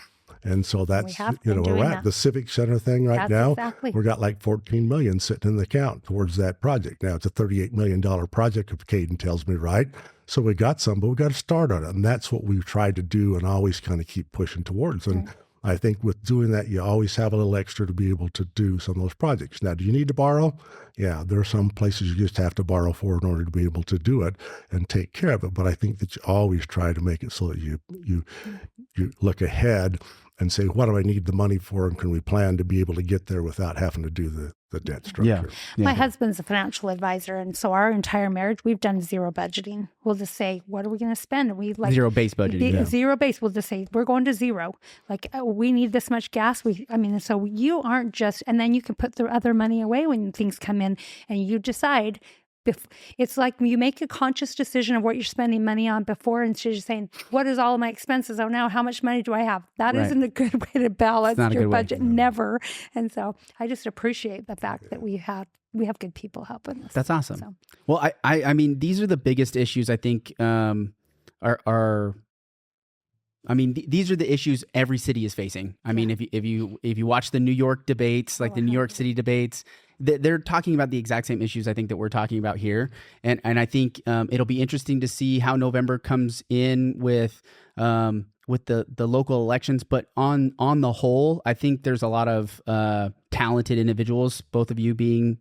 And so that's, we're at the Civic Center thing now. Exactly. We've got like $14 million sitting in the account towards that project. Now it's a $38 million project, if Caden tells me right. So we got some, but we got to start on it. And that's what we've tried to do and always kind of keep pushing towards. And I think with doing that, you always have a little extra to be able to do some of those projects. Now, do you need to borrow? Yeah, there are some places you just have to borrow for in order to be able to do it and take care of it. But I think that you always try to make it so that you look ahead and say, what do I need the money for, and can we plan to be able to get there without having to do the debt structure? My husband's a financial advisor, and so our entire marriage, we've done zero budgeting. We'll just say, what are we going to spend? And we like zero base budgeting. Zero base. We'll just say, we're going to zero. Like, we need this much gas. So you aren't just, and then you can put the other money away when things come in, and you decide. It's like you make a conscious decision of what you're spending money on before, instead of saying, what is all of my expenses? Oh, now how much money do I have? That isn't a good way to balance your budget. Never. And so I just appreciate the fact that we have good people helping us. That's awesome. So. Well, I mean, these are the biggest issues I think these are the issues every city is facing. I mean, if you watch the New York debates, like the New York City debates, they're talking about the exact same issues I think that we're talking about here. And I think it'll be interesting to see how November comes in with the local elections. But on the whole, I think there's a lot of talented individuals, both of you being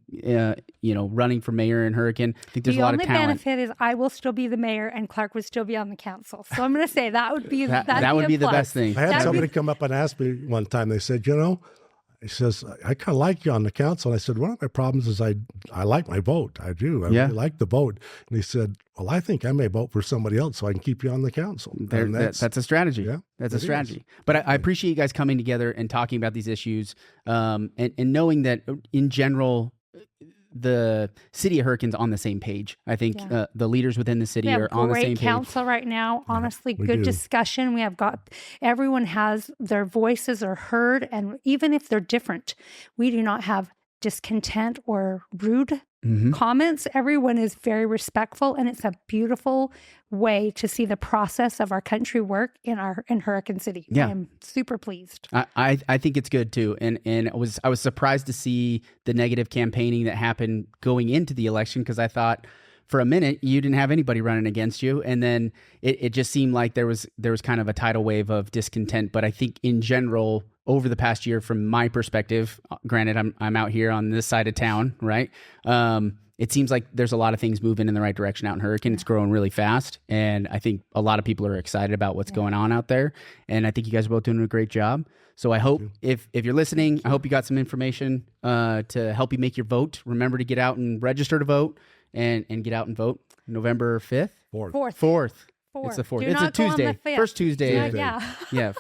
running for mayor in Hurricane. I think there's a lot of talent. The only benefit is I will still be the mayor and Clark would still be on the council. So I'm going to say that would be that would be the best thing. I had somebody come up and ask me one time. They said, he says, I kind of like you on the council. And I said, one of my problems is I like my vote. I do. I really like the vote. And he said, well, I think I may vote for somebody else so I can keep you on the council. That's a strategy. Yeah, that's a strategy. But I appreciate you guys coming together and talking about these issues, and knowing that in general, the city of Hurricane's on the same page. I think the leaders within the city are on the same page. Great council right now. Honestly, good discussion. We have everyone has their voices are heard, and even if they're different, we do not have discontent or rude comments. Everyone is very respectful, and it's a beautiful way to see the process of our country work in Hurricane City. Yeah. I'm super pleased. I think it's good too. And I was surprised to see the negative campaigning that happened going into the election, because I thought for a minute you didn't have anybody running against you, and then it just seemed like there was kind of a tidal wave of discontent. But I think in general, over the past year, from my perspective, granted I'm out here on this side of town, right? It seems like there's a lot of things moving in the right direction out in Hurricane. It's growing really fast, and I think a lot of people are excited about what's going on out there. And I think you guys are both doing a great job. So I hope if you're listening, I hope you got some information to help you make your vote. Remember to get out and register to vote, and get out and vote November 5th? 4th. It's the 4th. It's a Tuesday. First Tuesday.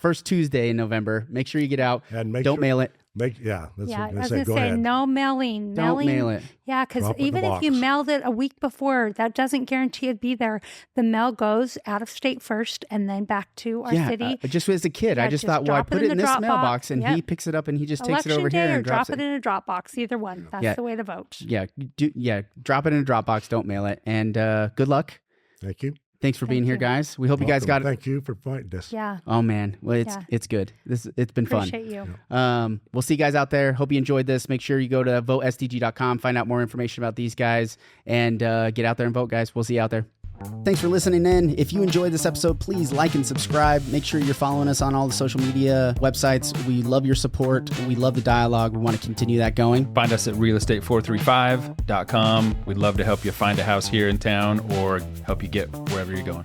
First Tuesday in November. Make sure you get out. And don't mail it. That's what I was going to say, no mailing. Don't mail it. Yeah, because even if you mailed it a week before, that doesn't guarantee it'd be there. The mail goes out of state first and then back to our city. Just as a kid, I just thought, well, I put it in this mailbox, and he picks it up and he just takes it over here and drops it. Drop it in a Dropbox, either one. That's the way to vote. Yeah, drop it in a Dropbox. Don't mail it. And good luck. Thank you. Thanks for being here, guys. We hope you guys got it. Thank you for finding us. Yeah. Oh man, well it's good. It's been fun. Appreciate you. We'll see you guys out there. Hope you enjoyed this. Make sure you go to votesdg.com, find out more information about these guys, and get out there and vote, guys. We'll see you out there. Thanks for listening in. If you enjoyed this episode, please like and subscribe. Make sure you're following us on all the social media websites. We love your support. We love the dialogue. We want to continue that going. Find us at realestate435.com. We'd love to help you find a house here in town or help you get wherever you're going.